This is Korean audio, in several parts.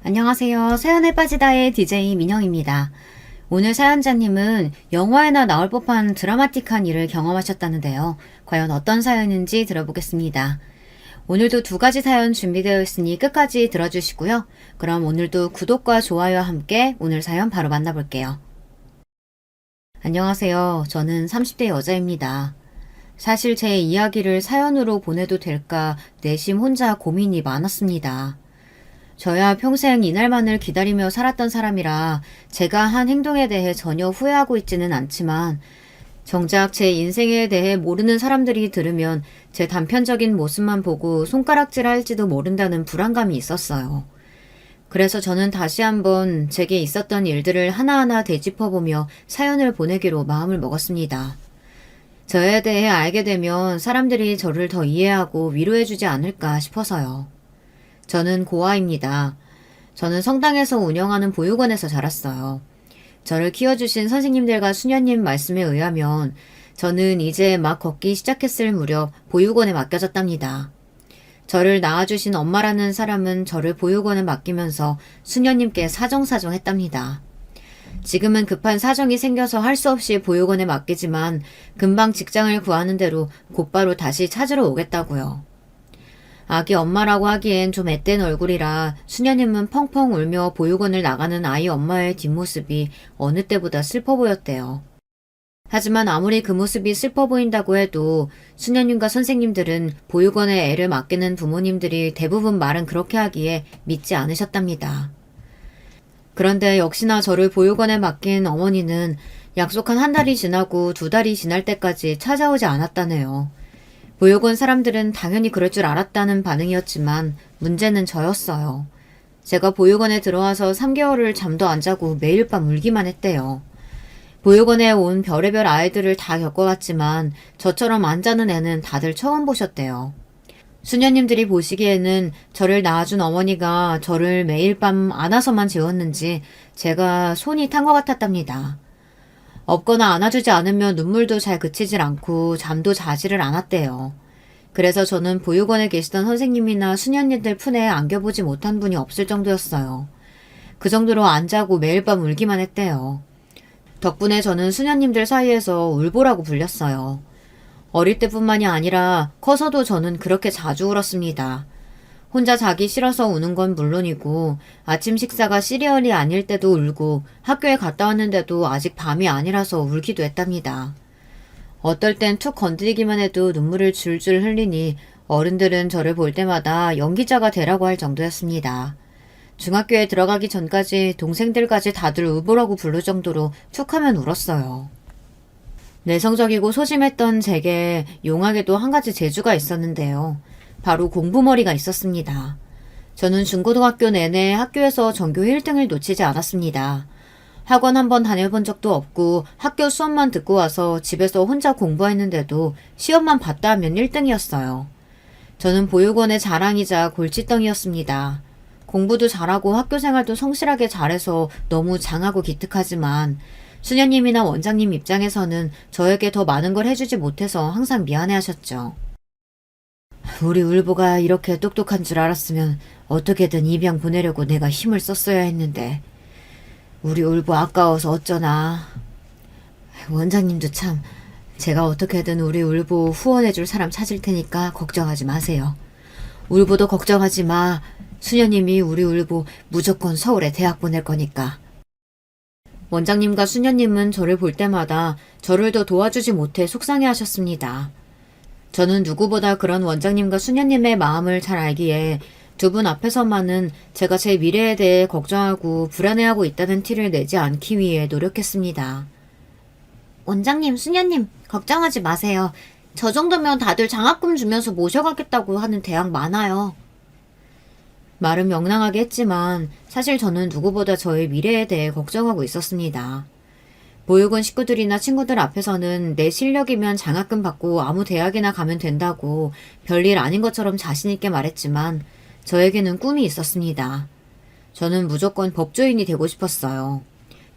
안녕하세요. 사연에 빠지다의 DJ 민영입니다. 오늘 사연자님은 영화에나 나올 법한 드라마틱한 일을 경험하셨다는데요. 과연 어떤 사연인지 들어보겠습니다. 오늘도 두 가지 사연 준비되어 있으니 끝까지 들어주시고요. 그럼 오늘도 구독과 좋아요와 함께 오늘 사연 바로 만나볼게요. 안녕하세요. 저는 30대 여자입니다. 사실 제 이야기를 사연으로 보내도 될까 내심 혼자 고민이 많았습니다. 저야 평생 이날만을 기다리며 살았던 사람이라 제가 한 행동에 대해 전혀 후회하고 있지는 않지만 정작 제 인생에 대해 모르는 사람들이 들으면 제 단편적인 모습만 보고 손가락질할지도 모른다는 불안감이 있었어요. 그래서 저는 다시 한번 제게 있었던 일들을 하나하나 되짚어보며 사연을 보내기로 마음을 먹었습니다. 저에 대해 알게 되면 사람들이 저를 더 이해하고 위로해주지 않을까 싶어서요. 저는 고아입니다. 저는 성당에서 운영하는 보육원에서 자랐어요. 저를 키워주신 선생님들과 수녀님 말씀에 의하면 저는 이제 막 걷기 시작했을 무렵 보육원에 맡겨졌답니다. 저를 낳아주신 엄마라는 사람은 저를 보육원에 맡기면서 수녀님께 사정사정했답니다. 지금은 급한 사정이 생겨서 할 수 없이 보육원에 맡기지만 금방 직장을 구하는 대로 곧바로 다시 찾으러 오겠다고요. 아기 엄마라고 하기엔 좀 앳된 얼굴이라 수녀님은 펑펑 울며 보육원을 나가는 아이 엄마의 뒷모습이 어느 때보다 슬퍼 보였대요. 하지만 아무리 그 모습이 슬퍼 보인다고 해도 수녀님과 선생님들은 보육원에 애를 맡기는 부모님들이 대부분 말은 그렇게 하기에 믿지 않으셨답니다. 그런데 역시나 저를 보육원에 맡긴 어머니는 약속한 한 달이 지나고 두 달이 지날 때까지 찾아오지 않았다네요. 보육원 사람들은 당연히 그럴 줄 알았다는 반응이었지만 문제는 저였어요. 제가 보육원에 들어와서 3개월을 잠도 안 자고 매일 밤 울기만 했대요. 보육원에 온 별의별 아이들을 다 겪어봤지만 저처럼 안 자는 애는 다들 처음 보셨대요. 수녀님들이 보시기에는 저를 낳아준 어머니가 저를 매일 밤 안아서만 재웠는지 제가 손이 탄 것 같았답니다. 업거나 안아주지 않으면 눈물도 잘 그치질 않고 잠도 자지를 않았대요. 그래서 저는 보육원에 계시던 선생님이나 수녀님들 품에 안겨보지 못한 분이 없을 정도였어요. 그 정도로 안 자고 매일 밤 울기만 했대요. 덕분에 저는 수녀님들 사이에서 울보라고 불렸어요. 어릴 때뿐만이 아니라 커서도 저는 그렇게 자주 울었습니다. 혼자 자기 싫어서 우는 건 물론이고 아침 식사가 시리얼이 아닐 때도 울고 학교에 갔다 왔는데도 아직 밤이 아니라서 울기도 했답니다. 어떨 땐 툭 건드리기만 해도 눈물을 줄줄 흘리니 어른들은 저를 볼 때마다 연기자가 되라고 할 정도였습니다. 중학교에 들어가기 전까지 동생들까지 다들 울보라고 부를 정도로 툭 하면 울었어요. 내성적이고 소심했던 제게 용하게도 한 가지 재주가 있었는데요. 바로 공부머리가 있었습니다. 저는 중고등학교 내내 학교에서 전교 1등을 놓치지 않았습니다. 학원 한번 다녀본 적도 없고 학교 수업만 듣고 와서 집에서 혼자 공부했는데도 시험만 봤다 하면 1등이었어요. 저는 보육원의 자랑이자 골칫덩이였습니다. 공부도 잘하고 학교 생활도 성실하게 잘해서 너무 장하고 기특하지만 수녀님이나 원장님 입장에서는 저에게 더 많은 걸 해주지 못해서 항상 미안해하셨죠. 우리 울보가 이렇게 똑똑한 줄 알았으면 어떻게든 입양 보내려고 내가 힘을 썼어야 했는데 우리 울보 아까워서 어쩌나. 원장님도 참 제가 어떻게든 우리 울보 후원해줄 사람 찾을 테니까 걱정하지 마세요. 울보도 걱정하지 마. 수녀님이 우리 울보 무조건 서울에 대학 보낼 거니까. 원장님과 수녀님은 저를 볼 때마다 저를 더 도와주지 못해 속상해하셨습니다. 저는 누구보다 그런 원장님과 수녀님의 마음을 잘 알기에 두 분 앞에서만은 제가 제 미래에 대해 걱정하고 불안해하고 있다는 티를 내지 않기 위해 노력했습니다. 원장님, 수녀님, 걱정하지 마세요. 저 정도면 다들 장학금 주면서 모셔가겠다고 하는 대학 많아요. 말은 명랑하게 했지만 사실 저는 누구보다 저의 미래에 대해 걱정하고 있었습니다. 보육원 식구들이나 친구들 앞에서는 내 실력이면 장학금 받고 아무 대학이나 가면 된다고 별일 아닌 것처럼 자신있게 말했지만 저에게는 꿈이 있었습니다. 저는 무조건 법조인이 되고 싶었어요.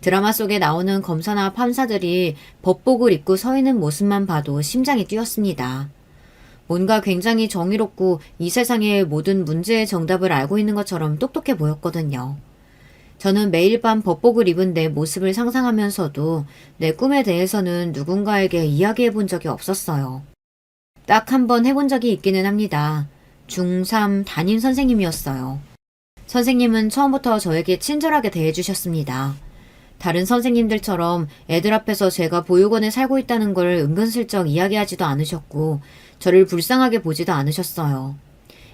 드라마 속에 나오는 검사나 판사들이 법복을 입고 서 있는 모습만 봐도 심장이 뛰었습니다. 뭔가 굉장히 정의롭고 이 세상의 모든 문제의 정답을 알고 있는 것처럼 똑똑해 보였거든요. 저는 매일 밤 법복을 입은 내 모습을 상상하면서도 내 꿈에 대해서는 누군가에게 이야기해 본 적이 없었어요. 딱 한 번 해본 적이 있기는 합니다. 중3 담임 선생님이었어요. 선생님은 처음부터 저에게 친절하게 대해주셨습니다. 다른 선생님들처럼 애들 앞에서 제가 보육원에 살고 있다는 걸 은근슬쩍 이야기하지도 않으셨고 저를 불쌍하게 보지도 않으셨어요.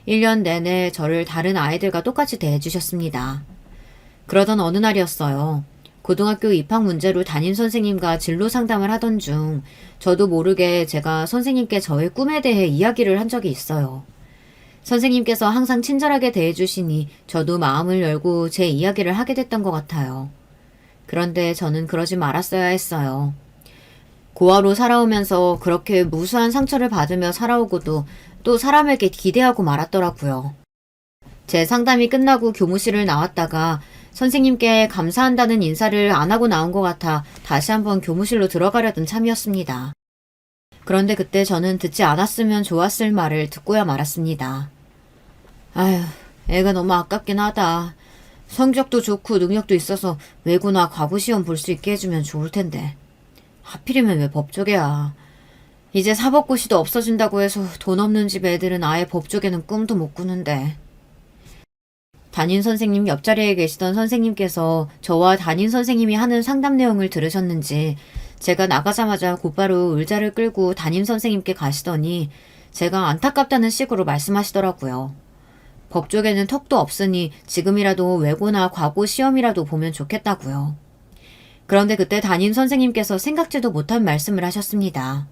1년 내내 저를 다른 아이들과 똑같이 대해주셨습니다. 그러던 어느 날이었어요. 고등학교 입학 문제로 담임 선생님과 진로 상담을 하던 중 저도 모르게 제가 선생님께 저의 꿈에 대해 이야기를 한 적이 있어요. 선생님께서 항상 친절하게 대해주시니 저도 마음을 열고 제 이야기를 하게 됐던 것 같아요. 그런데 저는 그러지 말았어야 했어요. 고아로 살아오면서 그렇게 무수한 상처를 받으며 살아오고도 또 사람에게 기대하고 말았더라고요. 제 상담이 끝나고 교무실을 나왔다가 선생님께 감사한다는 인사를 안 하고 나온 것 같아 다시 한번 교무실로 들어가려던 참이었습니다. 그런데 그때 저는 듣지 않았으면 좋았을 말을 듣고야 말았습니다. 아휴, 애가 너무 아깝긴 하다. 성적도 좋고 능력도 있어서 외고나 과고 시험 볼 수 있게 해주면 좋을 텐데. 하필이면 왜 법조계야. 이제 사법고시도 없어진다고 해서 돈 없는 집 애들은 아예 법조계는 꿈도 못 꾸는데. 담임 선생님 옆자리에 계시던 선생님께서 저와 담임 선생님이 하는 상담 내용을 들으셨는지 제가 나가자마자 곧바로 의자를 끌고 담임 선생님께 가시더니 제가 안타깝다는 식으로 말씀하시더라고요. 법조계는 턱도 없으니 지금이라도 외고나 과고 시험이라도 보면 좋겠다고요. 그런데 그때 담임 선생님께서 생각지도 못한 말씀을 하셨습니다.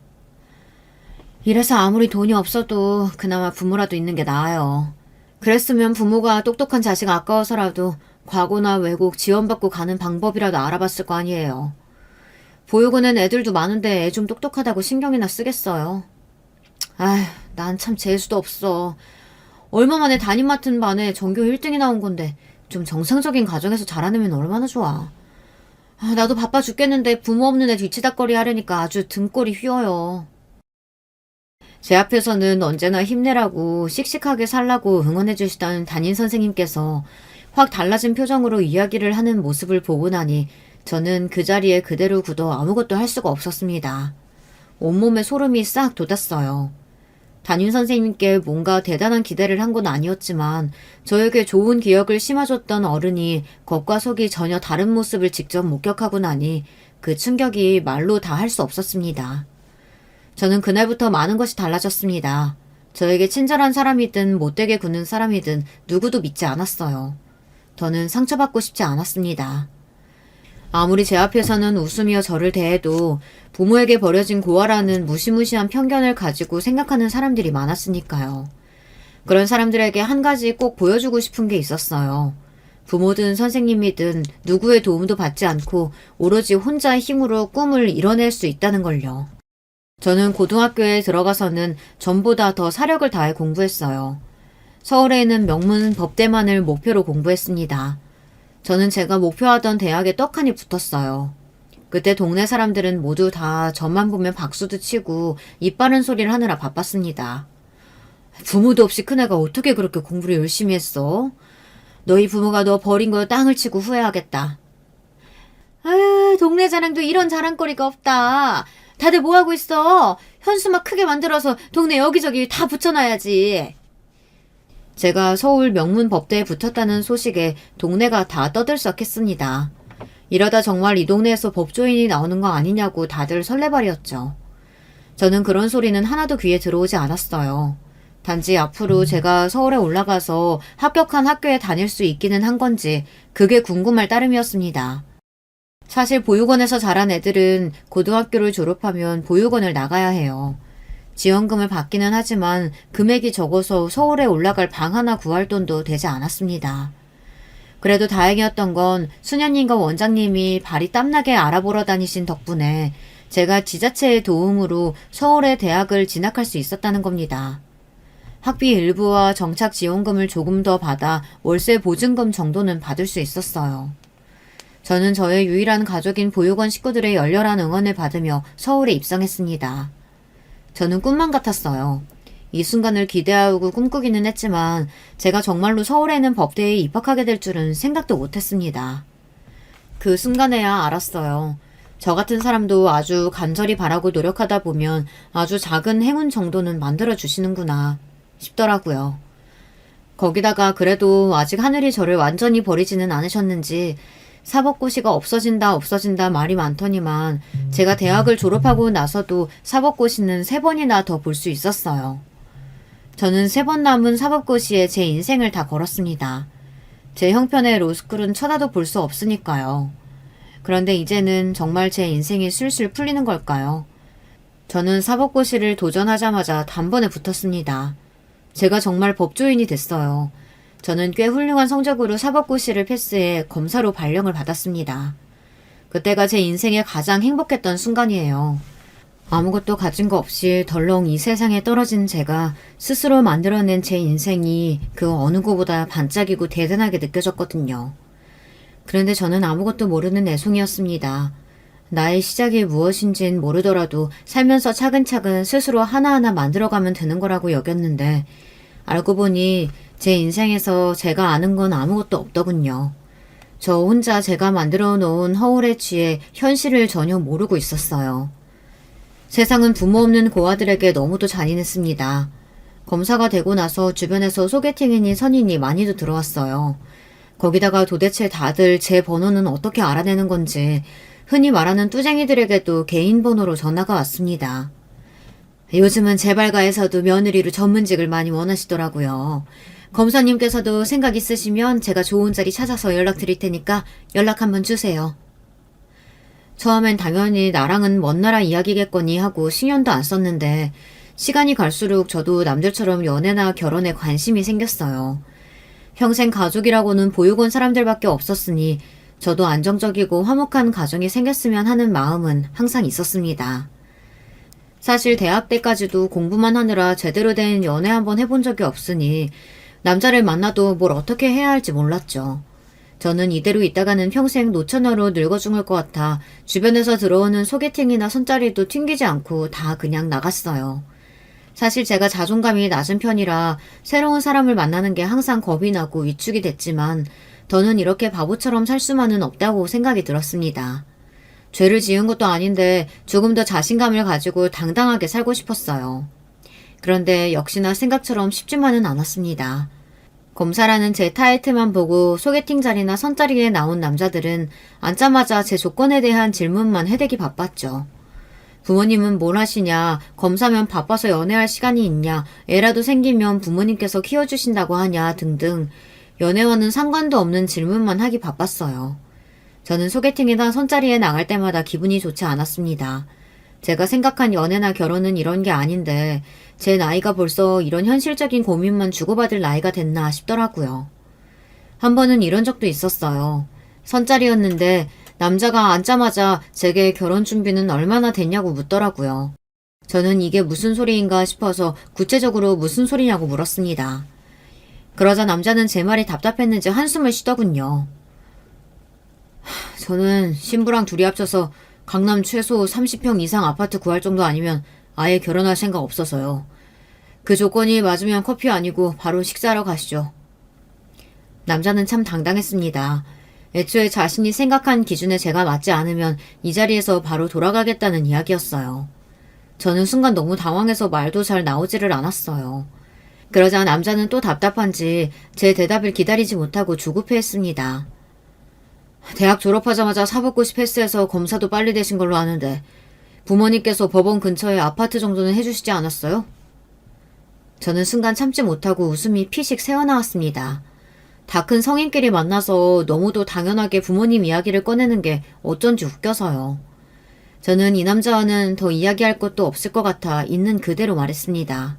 이래서 아무리 돈이 없어도 그나마 부모라도 있는 게 나아요. 그랬으면 부모가 똑똑한 자식 아까워서라도 과고나 외국 지원받고 가는 방법이라도 알아봤을 거 아니에요. 보육원엔 애들도 많은데 애 좀 똑똑하다고 신경이나 쓰겠어요. 아휴, 난 참 재수도 없어. 얼마 만에 담임 맡은 반에 전교 1등이 나온 건데 좀 정상적인 가정에서 자라내면 얼마나 좋아. 나도 바빠 죽겠는데 부모 없는 애 뒤치다꺼리 하려니까 아주 등골이 휘어요. 제 앞에서는 언제나 힘내라고 씩씩하게 살라고 응원해 주시던 담임 선생님께서 확 달라진 표정으로 이야기를 하는 모습을 보고 나니 저는 그 자리에 그대로 굳어 아무것도 할 수가 없었습니다. 온몸에 소름이 싹 돋았어요. 담임 선생님께 뭔가 대단한 기대를 한 건 아니었지만 저에게 좋은 기억을 심어줬던 어른이 겉과 속이 전혀 다른 모습을 직접 목격하고 나니 그 충격이 말로 다 할 수 없었습니다. 저는 그날부터 많은 것이 달라졌습니다. 저에게 친절한 사람이든 못되게 구는 사람이든 누구도 믿지 않았어요. 저는 상처받고 싶지 않았습니다. 아무리 제 앞에서는 웃으며 저를 대해도 부모에게 버려진 고아라는 무시무시한 편견을 가지고 생각하는 사람들이 많았으니까요. 그런 사람들에게 한 가지 꼭 보여주고 싶은 게 있었어요. 부모든 선생님이든 누구의 도움도 받지 않고 오로지 혼자의 힘으로 꿈을 이뤄낼 수 있다는 걸요. 저는 고등학교에 들어가서는 전보다 더 사력을 다해 공부했어요. 서울에 있는 명문 법대만을 목표로 공부했습니다. 저는 제가 목표하던 대학에 떡하니 붙었어요. 그때 동네 사람들은 모두 다 저만 보면 박수도 치고 입 바른 소리를 하느라 바빴습니다. 부모도 없이 큰애가 어떻게 그렇게 공부를 열심히 했어? 너희 부모가 너 버린 거 땅을 치고 후회하겠다. 아유, 동네 자랑도 이런 자랑거리가 없다. 다들 뭐하고 있어? 현수막 크게 만들어서 동네 여기저기 다 붙여놔야지. 제가 서울 명문법대에 붙었다는 소식에 동네가 다 떠들썩했습니다. 이러다 정말 이 동네에서 법조인이 나오는 거 아니냐고 다들 설레발이었죠. 저는 그런 소리는 하나도 귀에 들어오지 않았어요. 단지 앞으로 제가 서울에 올라가서 합격한 학교에 다닐 수 있기는 한 건지 그게 궁금할 따름이었습니다. 사실 보육원에서 자란 애들은 고등학교를 졸업하면 보육원을 나가야 해요. 지원금을 받기는 하지만 금액이 적어서 서울에 올라갈 방 하나 구할 돈도 되지 않았습니다. 그래도 다행이었던 건 수녀님과 원장님이 발이 땀나게 알아보러 다니신 덕분에 제가 지자체의 도움으로 서울의 대학을 진학할 수 있었다는 겁니다. 학비 일부와 정착 지원금을 조금 더 받아 월세 보증금 정도는 받을 수 있었어요. 저는 저의 유일한 가족인 보육원 식구들의 열렬한 응원을 받으며 서울에 입성했습니다. 저는 꿈만 같았어요. 이 순간을 기대하고 꿈꾸기는 했지만 제가 정말로 서울에 있는 법대에 입학하게 될 줄은 생각도 못했습니다. 그 순간에야 알았어요. 저 같은 사람도 아주 간절히 바라고 노력하다 보면 아주 작은 행운 정도는 만들어주시는구나 싶더라고요. 거기다가 그래도 아직 하늘이 저를 완전히 버리지는 않으셨는지 사법고시가 없어진다 말이 많더니만 제가 대학을 졸업하고 나서도 사법고시는 3번이나 더 볼 수 있었어요. 저는 3번 남은 사법고시에 제 인생을 다 걸었습니다. 제 형편의 로스쿨은 쳐다도 볼 수 없으니까요. 그런데 이제는 정말 제 인생이 술술 풀리는 걸까요? 저는 사법고시를 도전하자마자 단번에 붙었습니다. 제가 정말 법조인이 됐어요. 저는 꽤 훌륭한 성적으로 사법고시를 패스해 검사로 발령을 받았습니다. 그때가 제 인생에 가장 행복했던 순간이에요. 아무것도 가진 거 없이 덜렁 이 세상에 떨어진 제가 스스로 만들어낸 제 인생이 그 어느 것보다 반짝이고 대단하게 느껴졌거든요. 그런데 저는 아무것도 모르는 애송이였습니다. 나의 시작이 무엇인진 모르더라도 살면서 차근차근 스스로 하나하나 만들어가면 되는 거라고 여겼는데 알고 보니 제 인생에서 제가 아는 건 아무것도 없더군요. 저 혼자 제가 만들어 놓은 허울에 취해 현실을 전혀 모르고 있었어요. 세상은 부모 없는 고아들에게 너무도 잔인했습니다. 검사가 되고 나서 주변에서 소개팅이니 선인이 많이도 들어왔어요. 거기다가 도대체 다들 제 번호는 어떻게 알아내는 건지 흔히 말하는 뚜쟁이들에게도 개인 번호로 전화가 왔습니다. 요즘은 재발가에서도 며느리로 전문직을 많이 원하시더라고요. 검사님께서도 생각 있으시면 제가 좋은 자리 찾아서 연락드릴 테니까 연락 한번 주세요. 처음엔 당연히 나랑은 먼 나라 이야기겠거니 하고 신경도 안 썼는데 시간이 갈수록 저도 남들처럼 연애나 결혼에 관심이 생겼어요. 평생 가족이라고는 보육원 사람들밖에 없었으니 저도 안정적이고 화목한 가정이 생겼으면 하는 마음은 항상 있었습니다. 사실 대학 때까지도 공부만 하느라 제대로 된 연애 한번 해본 적이 없으니 남자를 만나도 뭘 어떻게 해야 할지 몰랐죠. 저는 이대로 있다가는 평생 노처녀로 늙어 죽을 것 같아 주변에서 들어오는 소개팅이나 손자리도 튕기지 않고 다 그냥 나갔어요. 사실 제가 자존감이 낮은 편이라 새로운 사람을 만나는 게 항상 겁이 나고 위축이 됐지만 더는 이렇게 바보처럼 살 수만은 없다고 생각이 들었습니다. 죄를 지은 것도 아닌데 조금 더 자신감을 가지고 당당하게 살고 싶었어요. 그런데 역시나 생각처럼 쉽지만은 않았습니다. 검사라는 제 타이틀만 보고 소개팅 자리나 선자리에 나온 남자들은 앉자마자 제 조건에 대한 질문만 해대기 바빴죠. 부모님은 뭘 하시냐, 검사면 바빠서 연애할 시간이 있냐, 애라도 생기면 부모님께서 키워주신다고 하냐 등등 연애와는 상관도 없는 질문만 하기 바빴어요. 저는 소개팅이나 선자리에 나갈 때마다 기분이 좋지 않았습니다. 제가 생각한 연애나 결혼은 이런 게 아닌데 제 나이가 벌써 이런 현실적인 고민만 주고받을 나이가 됐나 싶더라고요. 한 번은 이런 적도 있었어요. 선자리였는데 남자가 앉자마자 제게 결혼 준비는 얼마나 됐냐고 묻더라고요. 저는 이게 무슨 소리인가 싶어서 구체적으로 무슨 소리냐고 물었습니다. 그러자 남자는 제 말이 답답했는지 한숨을 쉬더군요. 저는 신부랑 둘이 합쳐서 강남 최소 30평 이상 아파트 구할 정도 아니면 아예 결혼할 생각 없어서요. 그 조건이 맞으면 커피 아니고 바로 식사하러 가시죠. 남자는 참 당당했습니다. 애초에 자신이 생각한 기준에 제가 맞지 않으면 이 자리에서 바로 돌아가겠다는 이야기였어요. 저는 순간 너무 당황해서 말도 잘 나오지를 않았어요. 그러자 남자는 또 답답한지 제 대답을 기다리지 못하고 조급해했습니다. 대학 졸업하자마자 사법고시 패스해서 검사도 빨리 되신 걸로 아는데 부모님께서 법원 근처에 아파트 정도는 해주시지 않았어요? 저는 순간 참지 못하고 웃음이 피식 새어나왔습니다. 다 큰 성인끼리 만나서 너무도 당연하게 부모님 이야기를 꺼내는 게 어쩐지 웃겨서요. 저는 이 남자와는 더 이야기할 것도 없을 것 같아 있는 그대로 말했습니다.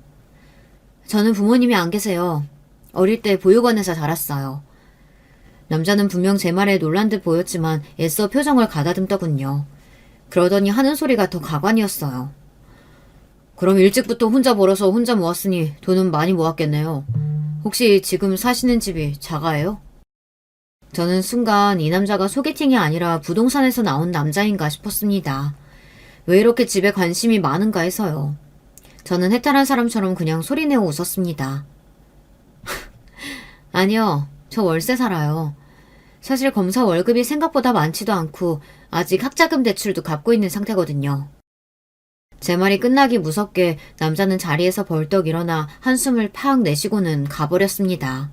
저는 부모님이 안 계세요. 어릴 때 보육원에서 자랐어요. 남자는 분명 제 말에 놀란 듯 보였지만 애써 표정을 가다듬더군요. 그러더니 하는 소리가 더 가관이었어요. 그럼 일찍부터 혼자 벌어서 혼자 모았으니 돈은 많이 모았겠네요. 혹시 지금 사시는 집이 자가예요? 저는 순간 이 남자가 소개팅이 아니라 부동산에서 나온 남자인가 싶었습니다. 왜 이렇게 집에 관심이 많은가 해서요. 저는 해탈한 사람처럼 그냥 소리내어 웃었습니다. 아니요, 저 월세 살아요. 사실 검사 월급이 생각보다 많지도 않고 아직 학자금 대출도 갚고 있는 상태거든요. 제 말이 끝나기 무섭게 남자는 자리에서 벌떡 일어나 한숨을 팍 내쉬고는 가버렸습니다.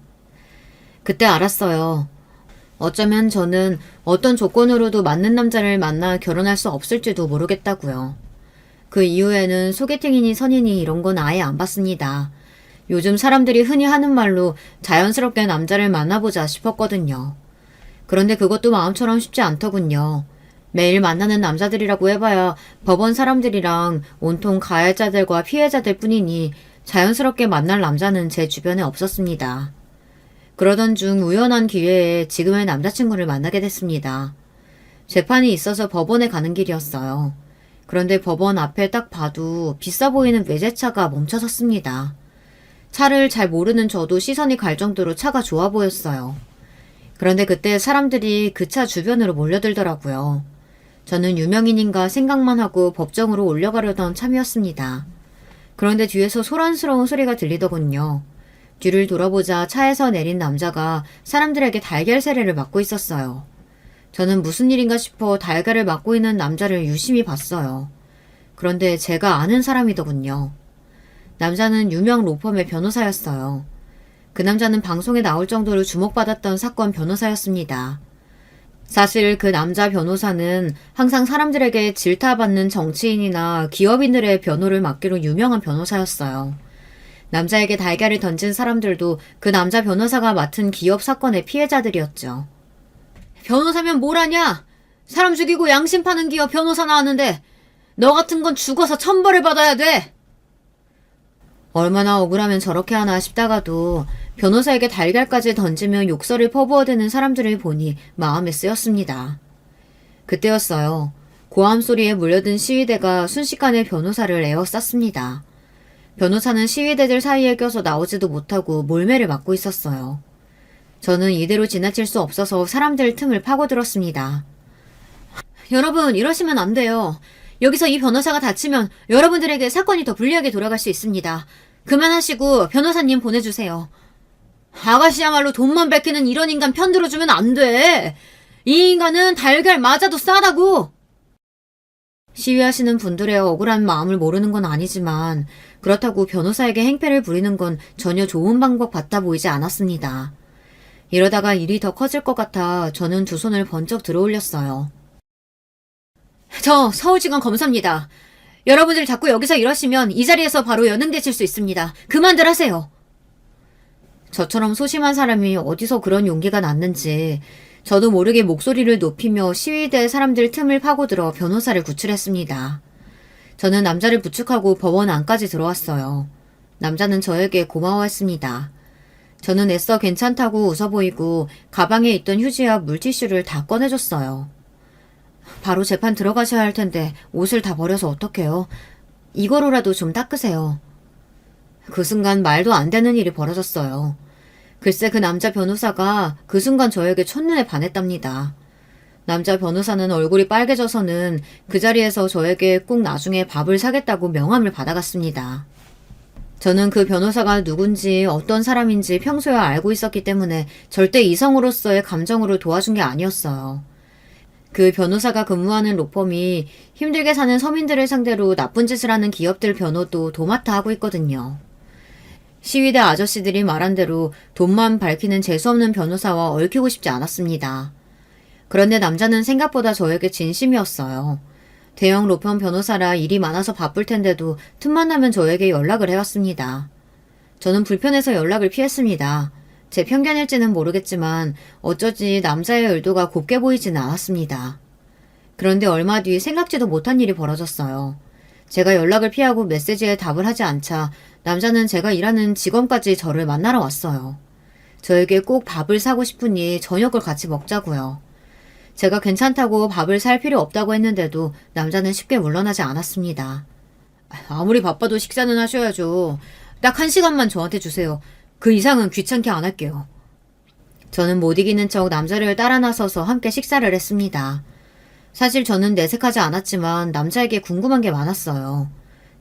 그때 알았어요. 어쩌면 저는 어떤 조건으로도 맞는 남자를 만나 결혼할 수 없을지도 모르겠다고요. 그 이후에는 소개팅이니 선이니 이런 건 아예 안 봤습니다. 요즘 사람들이 흔히 하는 말로 자연스럽게 남자를 만나보자 싶었거든요. 그런데 그것도 마음처럼 쉽지 않더군요. 매일 만나는 남자들이라고 해봐야 법원 사람들이랑 온통 가해자들과 피해자들 뿐이니 자연스럽게 만날 남자는 제 주변에 없었습니다. 그러던 중 우연한 기회에 지금의 남자친구를 만나게 됐습니다. 재판이 있어서 법원에 가는 길이었어요. 그런데 법원 앞에 딱 봐도 비싸 보이는 외제차가 멈춰 섰습니다. 차를 잘 모르는 저도 시선이 갈 정도로 차가 좋아 보였어요. 그런데 그때 사람들이 그 차 주변으로 몰려들더라고요. 저는 유명인인가 생각만 하고 법정으로 올려가려던 참이었습니다. 그런데 뒤에서 소란스러운 소리가 들리더군요. 뒤를 돌아보자 차에서 내린 남자가 사람들에게 달걀 세례를 맞고 있었어요. 저는 무슨 일인가 싶어 달걀을 맞고 있는 남자를 유심히 봤어요. 그런데 제가 아는 사람이더군요. 남자는 유명 로펌의 변호사였어요. 그 남자는 방송에 나올 정도로 주목받았던 사건 변호사였습니다. 사실 그 남자 변호사는 항상 사람들에게 질타받는 정치인이나 기업인들의 변호를 맡기로 유명한 변호사였어요. 남자에게 달걀을 던진 사람들도 그 남자 변호사가 맡은 기업 사건의 피해자들이었죠. 변호사면 뭘 하냐? 사람 죽이고 양심 파는 기업 변호사 나왔는데 너 같은 건 죽어서 천벌을 받아야 돼! 얼마나 억울하면 저렇게 하나 싶다가도 변호사에게 달걀까지 던지며 욕설을 퍼부어대는 사람들을 보니 마음에 쓰였습니다. 그때였어요. 고함 소리에 물려든 시위대가 순식간에 변호사를 에워쌌습니다. 변호사는 시위대들 사이에 껴서 나오지도 못하고 몰매를 맞고 있었어요. 저는 이대로 지나칠 수 없어서 사람들 틈을 파고들었습니다. 여러분, 이러시면 안 돼요. 여기서 이 변호사가 다치면 여러분들에게 사건이 더 불리하게 돌아갈 수 있습니다. 그만하시고 변호사님 보내주세요. 아가씨야말로 돈만 뺏기는 이런 인간 편들어주면 안 돼. 이 인간은 달걀 맞아도 싸다고. 시위하시는 분들의 억울한 마음을 모르는 건 아니지만 그렇다고 변호사에게 행패를 부리는 건 전혀 좋은 방법 같아 보이지 않았습니다. 이러다가 일이 더 커질 것 같아 저는 두 손을 번쩍 들어올렸어요. 저 서울지검 검사입니다. 여러분들 자꾸 여기서 이러시면 이 자리에서 바로 연행되실 수 있습니다. 그만들 하세요. 저처럼 소심한 사람이 어디서 그런 용기가 났는지 저도 모르게 목소리를 높이며 시위대 사람들 틈을 파고들어 변호사를 구출했습니다. 저는 남자를 부축하고 법원 안까지 들어왔어요. 남자는 저에게 고마워했습니다. 저는 애써 괜찮다고 웃어 보이고 가방에 있던 휴지와 물티슈를 다 꺼내줬어요. 바로 재판 들어가셔야 할 텐데 옷을 다 버려서 어떡해요? 이거로라도 좀 닦으세요. 그 순간 말도 안 되는 일이 벌어졌어요. 글쎄 그 남자 변호사가 그 순간 저에게 첫눈에 반했답니다. 남자 변호사는 얼굴이 빨개져서는 그 자리에서 저에게 꼭 나중에 밥을 사겠다고 명함을 받아갔습니다. 저는 그 변호사가 누군지 어떤 사람인지 평소에 알고 있었기 때문에 절대 이성으로서의 감정으로 도와준 게 아니었어요. 그 변호사가 근무하는 로펌이 힘들게 사는 서민들을 상대로 나쁜 짓을 하는 기업들 변호도 도맡아 하고 있거든요. 시위대 아저씨들이 말한 대로 돈만 밝히는 재수없는 변호사와 얽히고 싶지 않았습니다. 그런데 남자는 생각보다 저에게 진심이었어요. 대형 로펌 변호사라 일이 많아서 바쁠 텐데도 틈만 나면 저에게 연락을 해왔습니다. 저는 불편해서 연락을 피했습니다. 제 편견일지는 모르겠지만 어쩌지 남자의 의도가 곱게 보이지는 않았습니다. 그런데 얼마 뒤 생각지도 못한 일이 벌어졌어요. 제가 연락을 피하고 메시지에 답을 하지 않자 남자는 제가 일하는 직원까지 저를 만나러 왔어요. 저에게 꼭 밥을 사고 싶으니 저녁을 같이 먹자고요. 제가 괜찮다고 밥을 살 필요 없다고 했는데도 남자는 쉽게 물러나지 않았습니다. 아무리 바빠도 식사는 하셔야죠. 딱 1시간만 저한테 주세요. 그 이상은 귀찮게 안 할게요. 저는 못 이기는 척 남자를 따라 나서서 함께 식사를 했습니다. 사실 저는 내색하지 않았지만 남자에게 궁금한 게 많았어요.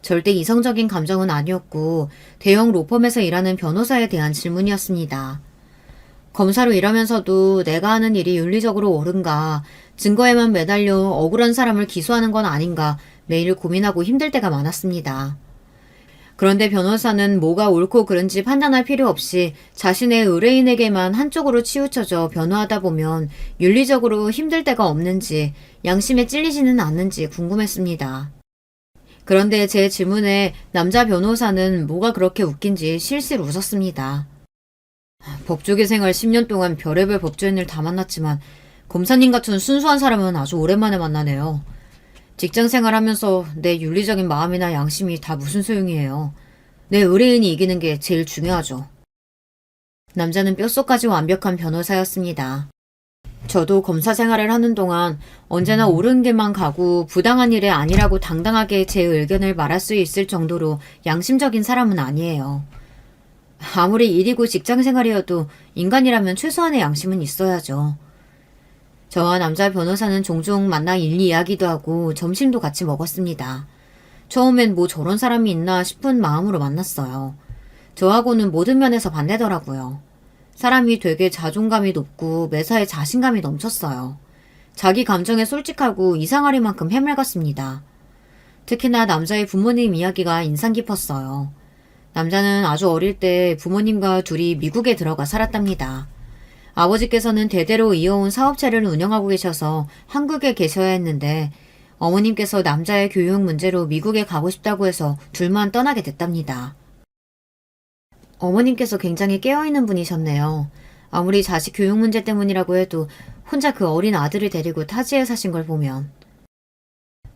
절대 이성적인 감정은 아니었고 대형 로펌에서 일하는 변호사에 대한 질문이었습니다. 검사로 일하면서도 내가 하는 일이 윤리적으로 옳은가, 증거에만 매달려 억울한 사람을 기소하는 건 아닌가 매일 고민하고 힘들 때가 많았습니다. 그런데 변호사는 뭐가 옳고 그른지 판단할 필요 없이 자신의 의뢰인에게만 한쪽으로 치우쳐져 변호하다 보면 윤리적으로 힘들 때가 없는지, 양심에 찔리지는 않는지 궁금했습니다. 그런데 제 질문에 남자 변호사는 뭐가 그렇게 웃긴지 실실 웃었습니다. 법조계 생활 10년 동안 별의별 법조인을 다 만났지만 검사님 같은 순수한 사람은 아주 오랜만에 만나네요. 직장 생활하면서 내 윤리적인 마음이나 양심이 다 무슨 소용이에요. 내 의뢰인이 이기는 게 제일 중요하죠. 남자는 뼛속까지 완벽한 변호사였습니다. 저도 검사 생활을 하는 동안 언제나 옳은 길만 가고 부당한 일에 아니라고 당당하게 제 의견을 말할 수 있을 정도로 양심적인 사람은 아니에요. 아무리 일이고 직장 생활이어도 인간이라면 최소한의 양심은 있어야죠. 저와 남자 변호사는 종종 만나 일 이야기도 하고 점심도 같이 먹었습니다. 처음엔 뭐 저런 사람이 있나 싶은 마음으로 만났어요. 저하고는 모든 면에서 반대더라고요. 사람이 되게 자존감이 높고 매사에 자신감이 넘쳤어요. 자기 감정에 솔직하고 이상하리만큼 해맑았습니다. 특히나 남자의 부모님 이야기가 인상 깊었어요. 남자는 아주 어릴 때 부모님과 둘이 미국에 들어가 살았답니다. 아버지께서는 대대로 이어온 사업체를 운영하고 계셔서 한국에 계셔야 했는데 어머님께서 남자의 교육 문제로 미국에 가고 싶다고 해서 둘만 떠나게 됐답니다. 어머님께서 굉장히 깨어있는 분이셨네요. 아무리 자식 교육 문제 때문이라고 해도 혼자 그 어린 아들을 데리고 타지에 사신 걸 보면.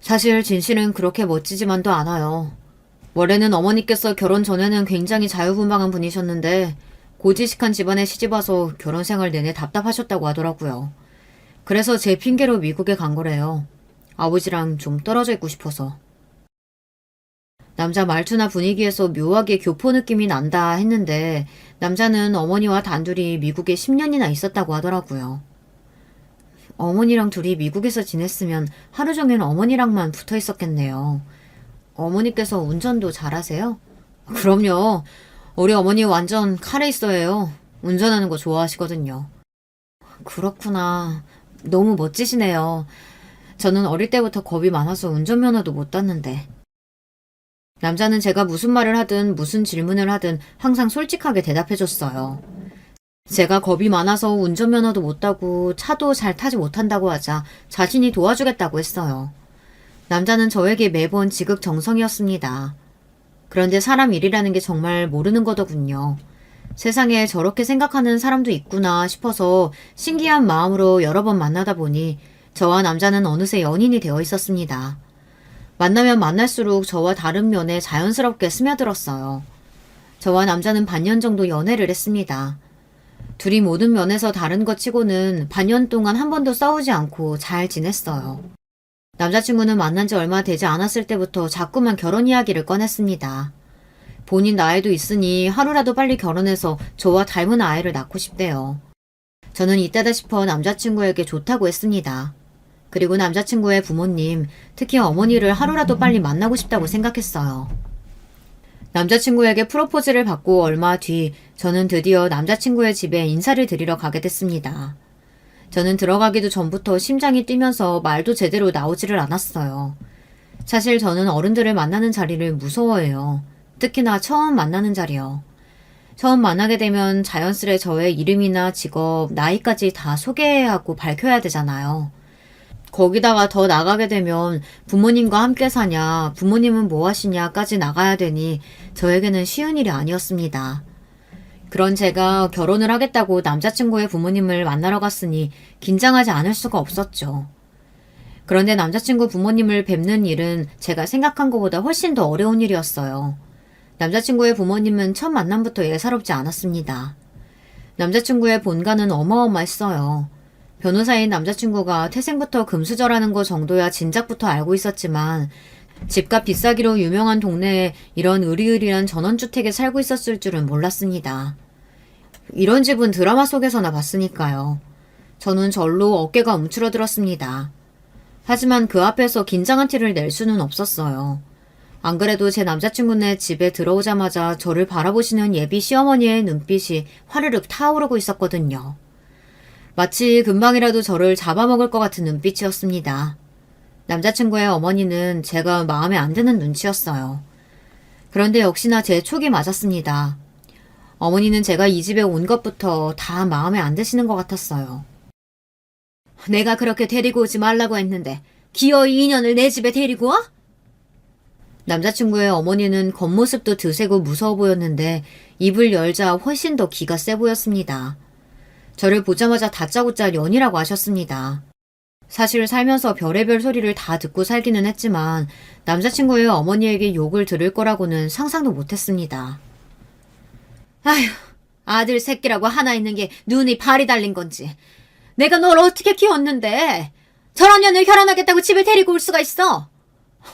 사실 진실은 그렇게 멋지지만도 않아요. 원래는 어머니께서 결혼 전에는 굉장히 자유분방한 분이셨는데 고지식한 집안에 시집와서 결혼 생활 내내 답답하셨다고 하더라고요. 그래서 제 핑계로 미국에 간 거래요. 아버지랑 좀 떨어져 있고 싶어서. 남자 말투나 분위기에서 묘하게 교포 느낌이 난다 했는데 남자는 어머니와 단둘이 미국에 10년이나 있었다고 하더라고요. 어머니랑 둘이 미국에서 지냈으면 하루 종일 어머니랑만 붙어 있었겠네요. 어머니께서 운전도 잘하세요? 그럼요. 우리 어머니 완전 카레이서예요. 운전하는 거 좋아하시거든요. 그렇구나. 너무 멋지시네요. 저는 어릴 때부터 겁이 많아서 운전면허도 못 땄는데. 남자는 제가 무슨 말을 하든 무슨 질문을 하든 항상 솔직하게 대답해줬어요. 제가 겁이 많아서 운전면허도 못 따고 차도 잘 타지 못한다고 하자 자신이 도와주겠다고 했어요. 남자는 저에게 매번 지극정성이었습니다. 그런데 사람 일이라는 게 정말 모르는 거더군요. 세상에 저렇게 생각하는 사람도 있구나 싶어서 신기한 마음으로 여러 번 만나다 보니 저와 남자는 어느새 연인이 되어 있었습니다. 만나면 만날수록 저와 다른 면에 자연스럽게 스며들었어요. 저와 남자는 반년 정도 연애를 했습니다. 둘이 모든 면에서 다른 것 치고는 반년 동안 한 번도 싸우지 않고 잘 지냈어요. 남자친구는 만난 지 얼마 되지 않았을 때부터 자꾸만 결혼 이야기를 꺼냈습니다. 본인 나이도 있으니 하루라도 빨리 결혼해서 저와 닮은 아이를 낳고 싶대요. 저는 이때다 싶어 남자친구에게 좋다고 했습니다. 그리고 남자친구의 부모님, 특히 어머니를 하루라도 빨리 만나고 싶다고 생각했어요. 남자친구에게 프로포즈를 받고 얼마 뒤 저는 드디어 남자친구의 집에 인사를 드리러 가게 됐습니다. 저는 들어가기도 전부터 심장이 뛰면서 말도 제대로 나오지를 않았어요. 사실 저는 어른들을 만나는 자리를 무서워해요. 특히나 처음 만나는 자리요. 처음 만나게 되면 자연스레 저의 이름이나 직업, 나이까지 다 소개해야 하고 밝혀야 되잖아요. 거기다가 더 나가게 되면 부모님과 함께 사냐, 부모님은 뭐 하시냐까지 나가야 되니 저에게는 쉬운 일이 아니었습니다. 그런 제가 결혼을 하겠다고 남자친구의 부모님을 만나러 갔으니 긴장하지 않을 수가 없었죠. 그런데 남자친구 부모님을 뵙는 일은 제가 생각한 것보다 훨씬 더 어려운 일이었어요. 남자친구의 부모님은 첫 만남부터 예사롭지 않았습니다. 남자친구의 본가는 어마어마했어요. 변호사인 남자친구가 태생부터 금수저라는 거 정도야 진작부터 알고 있었지만 집값 비싸기로 유명한 동네에 이런 으리으리한 전원주택에 살고 있었을 줄은 몰랐습니다. 이런 집은 드라마 속에서나 봤으니까요. 저는 절로 어깨가 움츠러들었습니다. 하지만 그 앞에서 긴장한 티를 낼 수는 없었어요. 안 그래도 제 남자친구네 집에 들어오자마자 저를 바라보시는 예비 시어머니의 눈빛이 화르륵 타오르고 있었거든요. 마치 금방이라도 저를 잡아먹을 것 같은 눈빛이었습니다. 남자친구의 어머니는 제가 마음에 안 드는 눈치였어요. 그런데 역시나 제 촉이 맞았습니다. 어머니는 제가 이 집에 온 것부터 다 마음에 안 드시는 것 같았어요. 내가 그렇게 데리고 오지 말라고 했는데 기어이 인연을 내 집에 데리고 와? 남자친구의 어머니는 겉모습도 드세고 무서워 보였는데 입을 열자 훨씬 더 기가 세 보였습니다. 저를 보자마자 다짜고짜 년이라고 하셨습니다. 사실 살면서 별의별 소리를 다 듣고 살기는 했지만 남자친구의 어머니에게 욕을 들을 거라고는 상상도 못했습니다. 아휴, 아들 새끼라고 하나 있는 게 눈이 발이 달린 건지. 내가 널 어떻게 키웠는데 저런 년을 결혼하겠다고 집에 데리고 올 수가 있어?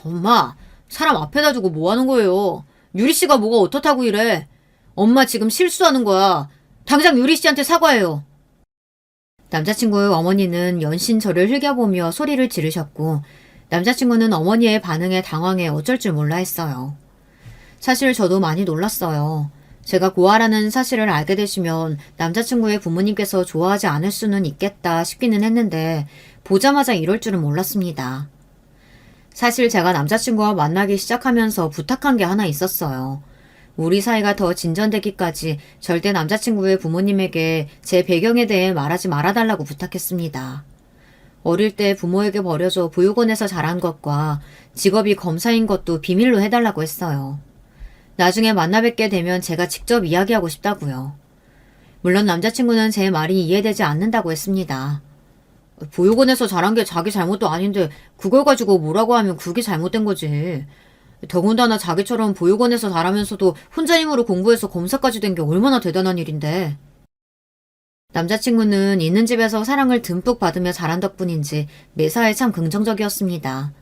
엄마, 사람 앞에다 두고 뭐 하는 거예요? 유리씨가 뭐가 어떻다고 이래? 엄마 지금 실수하는 거야. 당장 유리씨한테 사과해요. 남자친구의 어머니는 연신 저를 흘겨보며 소리를 지르셨고 남자친구는 어머니의 반응에 당황해 어쩔 줄 몰라 했어요. 사실 저도 많이 놀랐어요. 제가 고아라는 사실을 알게 되시면 남자친구의 부모님께서 좋아하지 않을 수는 있겠다 싶기는 했는데 보자마자 이럴 줄은 몰랐습니다. 사실 제가 남자친구와 만나기 시작하면서 부탁한 게 하나 있었어요. 우리 사이가 더 진전되기까지 절대 남자친구의 부모님에게 제 배경에 대해 말하지 말아달라고 부탁했습니다. 어릴 때 부모에게 버려져 보육원에서 자란 것과 직업이 검사인 것도 비밀로 해달라고 했어요. 나중에 만나 뵙게 되면 제가 직접 이야기하고 싶다고요. 물론 남자친구는 제 말이 이해되지 않는다고 했습니다. 보육원에서 자란 게 자기 잘못도 아닌데 그걸 가지고 뭐라고 하면 그게 잘못된 거지. 더군다나 자기처럼 보육원에서 자라면서도 혼자 힘으로 공부해서 검사까지 된 게 얼마나 대단한 일인데. 남자친구는 있는 집에서 사랑을 듬뿍 받으며 자란 덕분인지 매사에 참 긍정적이었습니다.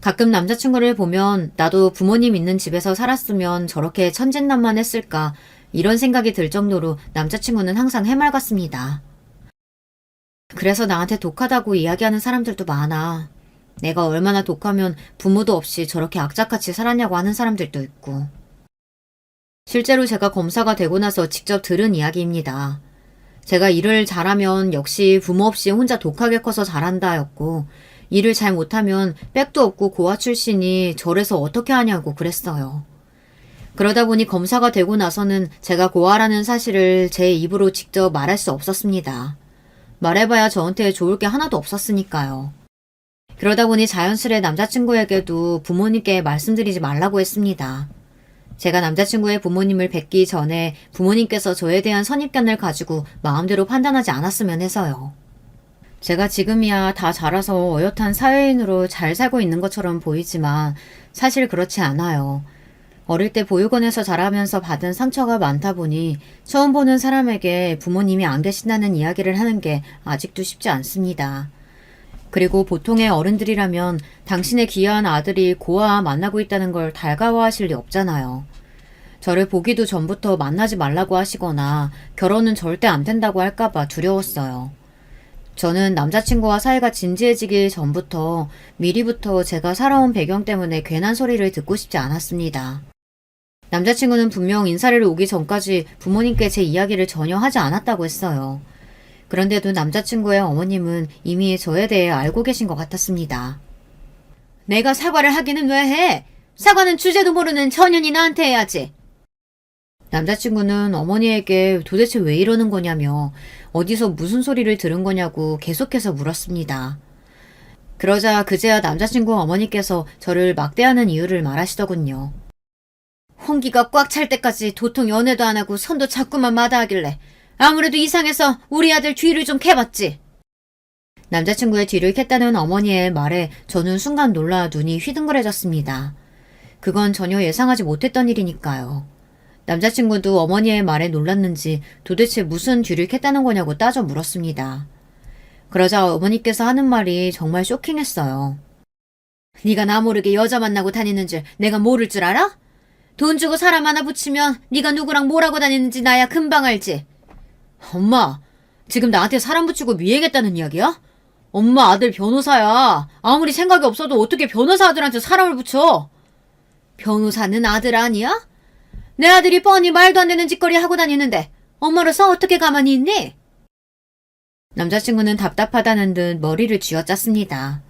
가끔 남자친구를 보면 나도 부모님 있는 집에서 살았으면 저렇게 천진난만했을까 이런 생각이 들 정도로 남자친구는 항상 해맑았습니다. 그래서 나한테 독하다고 이야기하는 사람들도 많아. 내가 얼마나 독하면 부모도 없이 저렇게 악착같이 살았냐고 하는 사람들도 있고. 실제로 제가 검사가 되고 나서 직접 들은 이야기입니다. 제가 일을 잘하면 역시 부모 없이 혼자 독하게 커서 잘한다였고 일을 잘 못하면 백도 없고 고아 출신이 저래서 어떻게 하냐고 그랬어요. 그러다 보니 검사가 되고 나서는 제가 고아라는 사실을 제 입으로 직접 말할 수 없었습니다. 말해봐야 저한테 좋을 게 하나도 없었으니까요. 그러다 보니 자연스레 남자친구에게도 부모님께 말씀드리지 말라고 했습니다. 제가 남자친구의 부모님을 뵙기 전에 부모님께서 저에 대한 선입견을 가지고 마음대로 판단하지 않았으면 해서요. 제가 지금이야 다 자라서 어엿한 사회인으로 잘 살고 있는 것처럼 보이지만 사실 그렇지 않아요. 어릴 때 보육원에서 자라면서 받은 상처가 많다 보니 처음 보는 사람에게 부모님이 안 계신다는 이야기를 하는 게 아직도 쉽지 않습니다. 그리고 보통의 어른들이라면 당신의 귀한 아들이 고아 만나고 있다는 걸 달가워하실 리 없잖아요. 저를 보기도 전부터 만나지 말라고 하시거나 결혼은 절대 안 된다고 할까봐 두려웠어요. 저는 남자친구와 사이가 진지해지기 전부터 미리부터 제가 살아온 배경 때문에 괜한 소리를 듣고 싶지 않았습니다. 남자친구는 분명 인사를 오기 전까지 부모님께 제 이야기를 전혀 하지 않았다고 했어요. 그런데도 남자친구의 어머님은 이미 저에 대해 알고 계신 것 같았습니다. 내가 사과를 하기는 왜 해? 사과는 주제도 모르는 처년이 나한테 해야지. 남자친구는 어머니에게 도대체 왜 이러는 거냐며 어디서 무슨 소리를 들은 거냐고 계속해서 물었습니다. 그러자 그제야 남자친구 어머니께서 저를 막대하는 이유를 말하시더군요. 홍기가 꽉 찰 때까지 도통 연애도 안 하고 손도 자꾸만 마다하길래 아무래도 이상해서 우리 아들 뒤를 좀 캐봤지. 남자친구의 뒤를 캤다는 어머니의 말에 저는 순간 놀라 눈이 휘둥그레졌습니다. 그건 전혀 예상하지 못했던 일이니까요. 남자친구도 어머니의 말에 놀랐는지 도대체 무슨 뒤를 캤다는 거냐고 따져 물었습니다. 그러자 어머니께서 하는 말이 정말 쇼킹했어요. 네가 나 모르게 여자 만나고 다니는 줄 내가 모를 줄 알아? 돈 주고 사람 하나 붙이면 네가 누구랑 뭘 하고 다니는지 나야 금방 알지. 엄마, 지금 나한테 사람 붙이고 미행했다는 이야기야? 엄마 아들 변호사야. 아무리 생각이 없어도 어떻게 변호사 아들한테 사람을 붙여? 변호사는 아들 아니야? 내 아들이 뻔히 말도 안 되는 짓거리 하고 다니는데 엄마로서 어떻게 가만히 있니? 남자친구는 답답하다는 듯 머리를 쥐어짰습니다.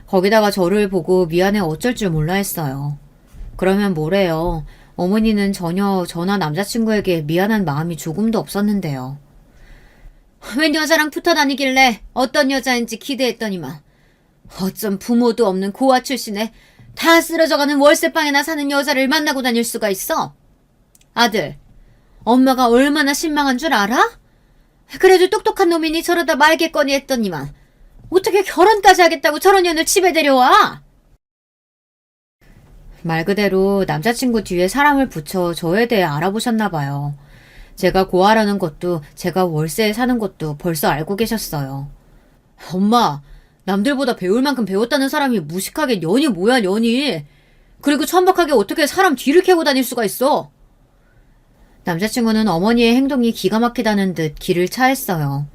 거기다가 저를 보고 미안해 어쩔 줄 몰라 했어요. 그러면 뭐래요. 어머니는 전혀 저나 남자친구에게 미안한 마음이 조금도 없었는데요. 웬 여자랑 붙어 다니길래 어떤 여자인지 기대했더니만 어쩜 부모도 없는 고아 출신에 다 쓰러져가는 월세방에나 사는 여자를 만나고 다닐 수가 있어? 아들, 엄마가 얼마나 실망한 줄 알아? 그래도 똑똑한 놈이니 저러다 말겠거니 했더니만 어떻게 결혼까지 하겠다고 저런 년을 집에 데려와? 말 그대로 남자친구 뒤에 사람을 붙여 저에 대해 알아보셨나 봐요. 제가 고아라는 것도 제가 월세에 사는 것도 벌써 알고 계셨어요. 엄마, 남들보다 배울 만큼 배웠다는 사람이 무식하게 년이 뭐야 년이. 그리고 천박하게 어떻게 사람 뒤를 캐고 다닐 수가 있어. 남자친구는 어머니의 행동이 기가 막히다는 듯 기를 차했어요.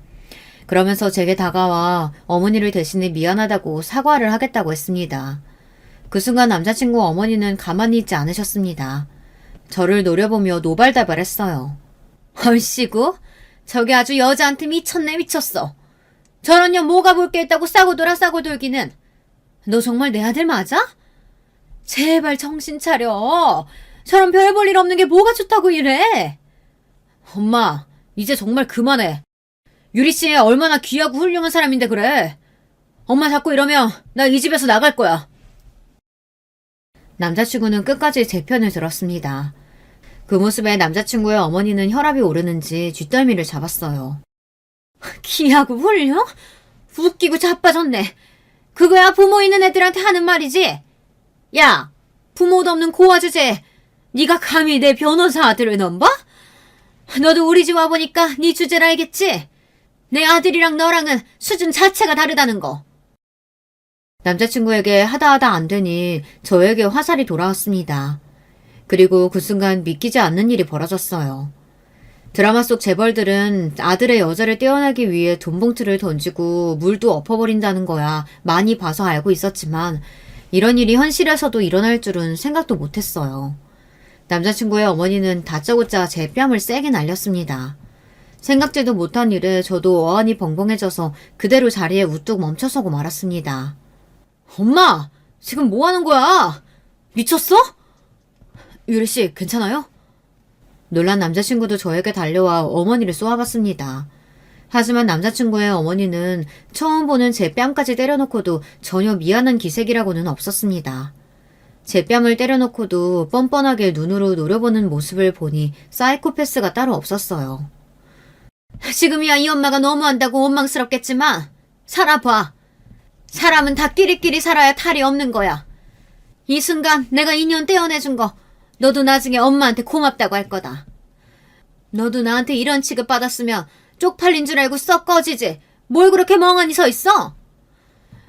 그러면서 제게 다가와 어머니를 대신해 미안하다고 사과를 하겠다고 했습니다. 그 순간 남자친구 어머니는 가만히 있지 않으셨습니다. 저를 노려보며 노발다발했어요. 얼씨구, 저게 아주 여자한테 미쳤네 미쳤어. 저런 년 뭐가 볼 게 있다고 싸고 돌아 싸고 돌기는. 너 정말 내 아들 맞아? 제발 정신 차려. 저런 별 볼 일 없는 게 뭐가 좋다고 이래. 엄마, 이제 정말 그만해. 유리씨 얼마나 귀하고 훌륭한 사람인데 그래. 엄마 자꾸 이러면 나 이 집에서 나갈 거야. 남자친구는 끝까지 제 편을 들었습니다. 그 모습에 남자친구의 어머니는 혈압이 오르는지 뒷덜미를 잡았어요. 귀하고 훌륭? 웃기고 자빠졌네. 그거야 부모 있는 애들한테 하는 말이지. 야, 부모도 없는 고아 주제에 네가 감히 내 변호사 아들을 넘봐? 너도 우리 집 와보니까 네 주제를 알겠지? 내 아들이랑 너랑은 수준 자체가 다르다는 거. 남자친구에게 하다하다 안 되니 저에게 화살이 돌아왔습니다. 그리고 그 순간 믿기지 않는 일이 벌어졌어요. 드라마 속 재벌들은 아들의 여자를 떼어내기 위해 돈봉투를 던지고 물도 엎어버린다는 거야 많이 봐서 알고 있었지만 이런 일이 현실에서도 일어날 줄은 생각도 못했어요. 남자친구의 어머니는 다짜고짜 제 뺨을 세게 날렸습니다. 생각지도 못한 일에 저도 어안이 벙벙해져서 그대로 자리에 우뚝 멈춰서고 말았습니다. 엄마! 지금 뭐 하는 거야? 미쳤어? 유리씨, 괜찮아요? 놀란 남자친구도 저에게 달려와 어머니를 쏘아봤습니다. 하지만 남자친구의 어머니는 처음 보는 제 뺨까지 때려놓고도 전혀 미안한 기색이라고는 없었습니다. 제 뺨을 때려놓고도 뻔뻔하게 눈으로 노려보는 모습을 보니 사이코패스가 따로 없었어요. 지금이야 이 엄마가 너무한다고 원망스럽겠지만 살아봐. 사람은 다 끼리끼리 살아야 탈이 없는 거야. 이 순간 내가 인연 떼어내준 거 너도 나중에 엄마한테 고맙다고 할 거다. 너도 나한테 이런 취급 받았으면 쪽팔린 줄 알고 썩 꺼지지. 뭘 그렇게 멍하니 서 있어?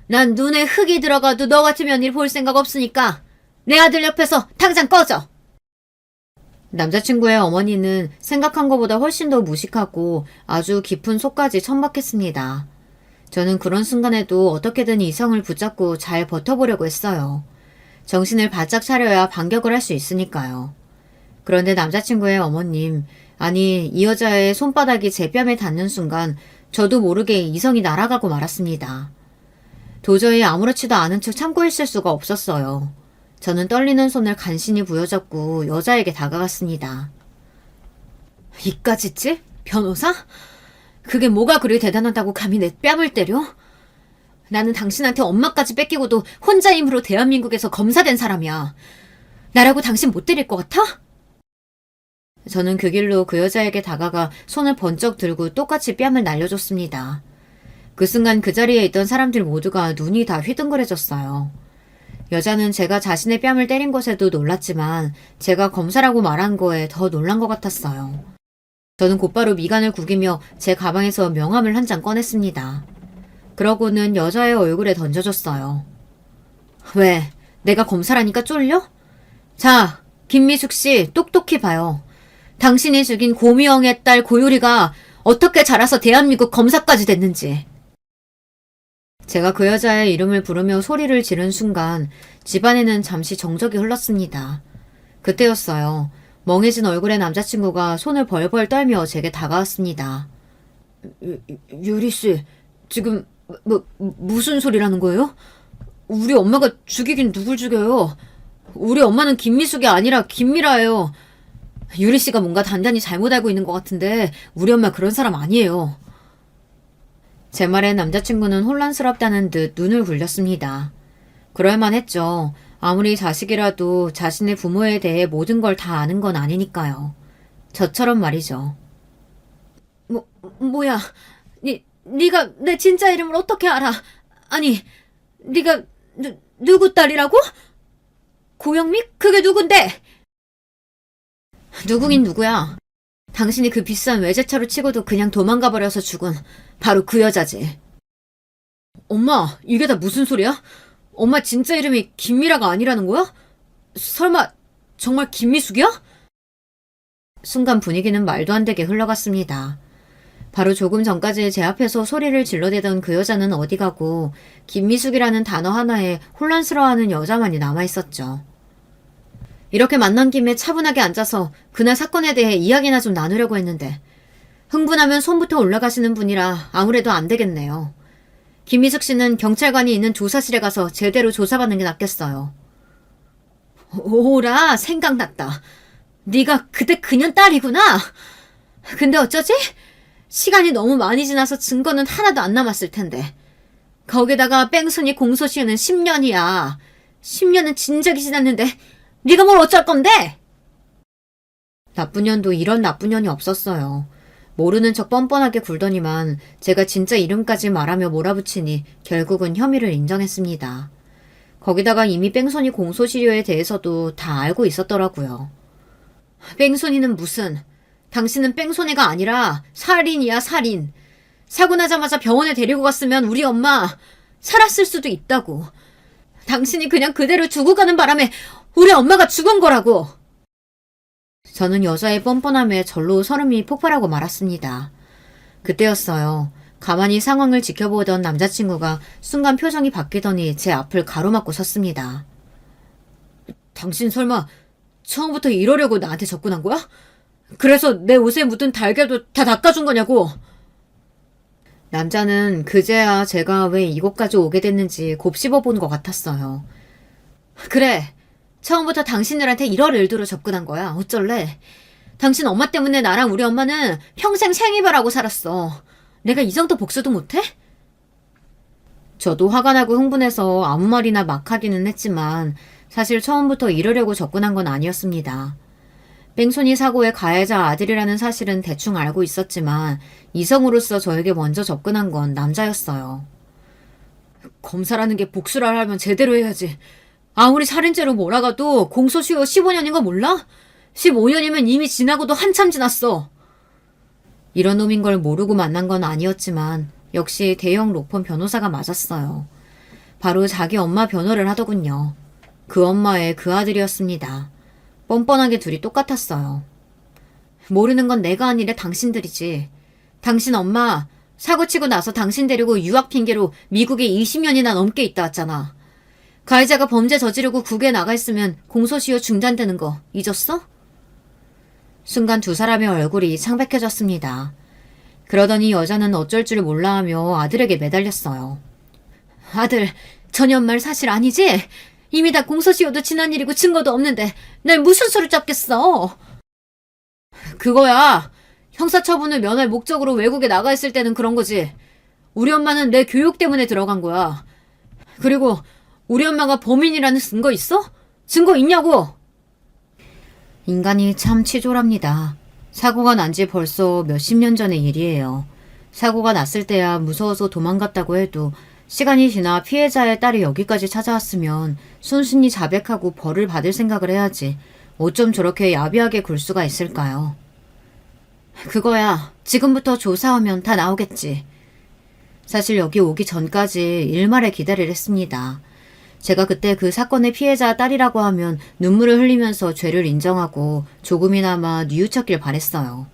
난 눈에 흙이 들어가도 너 같은 며느리 볼 생각 없으니까 내 아들 옆에서 당장 꺼져. 남자친구의 어머니는 생각한 것보다 훨씬 더 무식하고 아주 깊은 속까지 천박했습니다. 저는 그런 순간에도 어떻게든 이성을 붙잡고 잘 버텨보려고 했어요. 정신을 바짝 차려야 반격을 할 수 있으니까요. 그런데 남자친구의 어머님, 아니 이 여자의 손바닥이 제 뺨에 닿는 순간 저도 모르게 이성이 날아가고 말았습니다. 도저히 아무렇지도 않은 척 참고 있을 수가 없었어요. 저는 떨리는 손을 간신히 부여잡고 여자에게 다가갔습니다. 이까짓지? 변호사? 그게 뭐가 그리 대단하다고 감히 내 뺨을 때려? 나는 당신한테 엄마까지 뺏기고도 혼자 힘으로 대한민국에서 검사된 사람이야. 나라고 당신 못 때릴 것 같아? 저는 그 길로 그 여자에게 다가가 손을 번쩍 들고 똑같이 뺨을 날려줬습니다. 그 순간 그 자리에 있던 사람들 모두가 눈이 다 휘둥그레졌어요. 여자는 제가 자신의 뺨을 때린 것에도 놀랐지만 제가 검사라고 말한 거에 더 놀란 것 같았어요. 저는 곧바로 미간을 구기며 제 가방에서 명함을 한 장 꺼냈습니다. 그러고는 여자의 얼굴에 던져줬어요. 왜? 내가 검사라니까 쫄려? 자, 김미숙 씨 똑똑히 봐요. 당신이 죽인 고미영의 딸 고유리가 어떻게 자라서 대한민국 검사까지 됐는지. 제가 그 여자의 이름을 부르며 소리를 지른 순간 집안에는 잠시 정적이 흘렀습니다. 그때였어요. 멍해진 얼굴의 남자친구가 손을 벌벌 떨며 제게 다가왔습니다. 유리 씨, 지금 무슨 소리라는 거예요? 우리 엄마가 죽이긴 누굴 죽여요? 우리 엄마는 김미숙이 아니라 김미라예요. 유리 씨가 뭔가 단단히 잘못 알고 있는 것 같은데 우리 엄마 그런 사람 아니에요. 제 말에 남자친구는 혼란스럽다는 듯 눈을 굴렸습니다. 그럴만했죠. 아무리 자식이라도 자신의 부모에 대해 모든 걸 다 아는 건 아니니까요. 저처럼 말이죠. 뭐야? 네가 내 진짜 이름을 어떻게 알아? 아니, 네가 누구 딸이라고? 고영미? 그게 누군데? 누구긴 누구야. 당신이 그 비싼 외제차로 치고도 그냥 도망가 버려서 죽은 바로 그 여자지. 엄마, 이게 다 무슨 소리야? 엄마 진짜 이름이 김미라가 아니라는 거야? 설마 정말 김미숙이야? 순간 분위기는 말도 안 되게 흘러갔습니다. 바로 조금 전까지 제 앞에서 소리를 질러대던 그 여자는 어디 가고 김미숙이라는 단어 하나에 혼란스러워하는 여자만이 남아있었죠. 이렇게 만난 김에 차분하게 앉아서 그날 사건에 대해 이야기나 좀 나누려고 했는데 흥분하면 손부터 올라가시는 분이라 아무래도 안 되겠네요. 김미숙 씨는 경찰관이 있는 조사실에 가서 제대로 조사받는 게 낫겠어요. 오라, 생각났다. 네가 그때 그년 딸이구나. 근데 어쩌지? 시간이 너무 많이 지나서 증거는 하나도 안 남았을 텐데. 거기다가 뺑소니 공소시효는 10년이야. 10년은 진작이 지났는데 네가 뭘 어쩔 건데? 나쁜 년도 이런 나쁜 년이 없었어요. 모르는 척 뻔뻔하게 굴더니만 제가 진짜 이름까지 말하며 몰아붙이니 결국은 혐의를 인정했습니다. 거기다가 이미 뺑소니 공소시효에 대해서도 다 알고 있었더라고요. 뺑소니는 무슨... 당신은 뺑소니가 아니라 살인이야, 살인. 사고 나자마자 병원에 데리고 갔으면 우리 엄마 살았을 수도 있다고. 당신이 그냥 그대로 두고 가는 바람에 우리 엄마가 죽은 거라고. 저는 여자의 뻔뻔함에 절로 설움이 폭발하고 말았습니다. 그때였어요. 가만히 상황을 지켜보던 남자친구가 순간 표정이 바뀌더니 제 앞을 가로막고 섰습니다. 당신 설마 처음부터 이러려고 나한테 접근한 거야? 그래서 내 옷에 묻은 달걀도 다 닦아준 거냐고. 남자는 그제야 제가 왜 이곳까지 오게 됐는지 곱씹어본 것 같았어요. 그래, 처음부터 당신들한테 이럴 의도로 접근한 거야. 어쩔래? 당신 엄마 때문에 나랑 우리 엄마는 평생 생이별하고 살았어. 내가 이 정도 복수도 못해? 저도 화가 나고 흥분해서 아무 말이나 막 하기는 했지만 사실 처음부터 이러려고 접근한 건 아니었습니다. 뺑소니 사고의 가해자 아들이라는 사실은 대충 알고 있었지만 이성으로서 저에게 먼저 접근한 건 남자였어요. 검사라는 게 복수를 하려면 제대로 해야지. 아무리 살인죄로 몰아가도 공소시효 15년인 거 몰라? 15년이면 이미 지나고도 한참 지났어. 이런 놈인 걸 모르고 만난 건 아니었지만 역시 대형 로펌 변호사가 맞았어요. 바로 자기 엄마 변호를 하더군요. 그 엄마의 그 아들이었습니다. 뻔뻔하게 둘이 똑같았어요. 모르는 건 내가 아니라 당신들이지. 당신 엄마 사고치고 나서 당신 데리고 유학 핑계로 미국에 20년이나 넘게 있다 왔잖아. 가해자가 범죄 저지르고 국외에 나가 있으면 공소시효 중단되는 거 잊었어? 순간 두 사람의 얼굴이 창백해졌습니다. 그러더니 여자는 어쩔 줄 몰라하며 아들에게 매달렸어요. 아들, 저년 말 사실 아니지? 이미 다 공소시효도 지난 일이고 증거도 없는데 날 무슨 수로 잡겠어? 그거야. 형사처분을 면할 목적으로 외국에 나가 있을 때는 그런 거지. 우리 엄마는 내 교육 때문에 들어간 거야. 그리고 우리 엄마가 범인이라는 증거 있어? 증거 있냐고? 인간이 참 치졸합니다. 사고가 난 지 벌써 몇십 년 전의 일이에요. 사고가 났을 때야 무서워서 도망갔다고 해도 시간이 지나 피해자의 딸이 여기까지 찾아왔으면 순순히 자백하고 벌을 받을 생각을 해야지. 어쩜 저렇게 야비하게 굴 수가 있을까요? 그거야. 지금부터 조사하면 다 나오겠지. 사실 여기 오기 전까지 일말의 기다리를 했습니다. 제가 그때 그 사건의 피해자 딸이라고 하면 눈물을 흘리면서 죄를 인정하고 조금이나마 뉘우쳤길 바랬어요.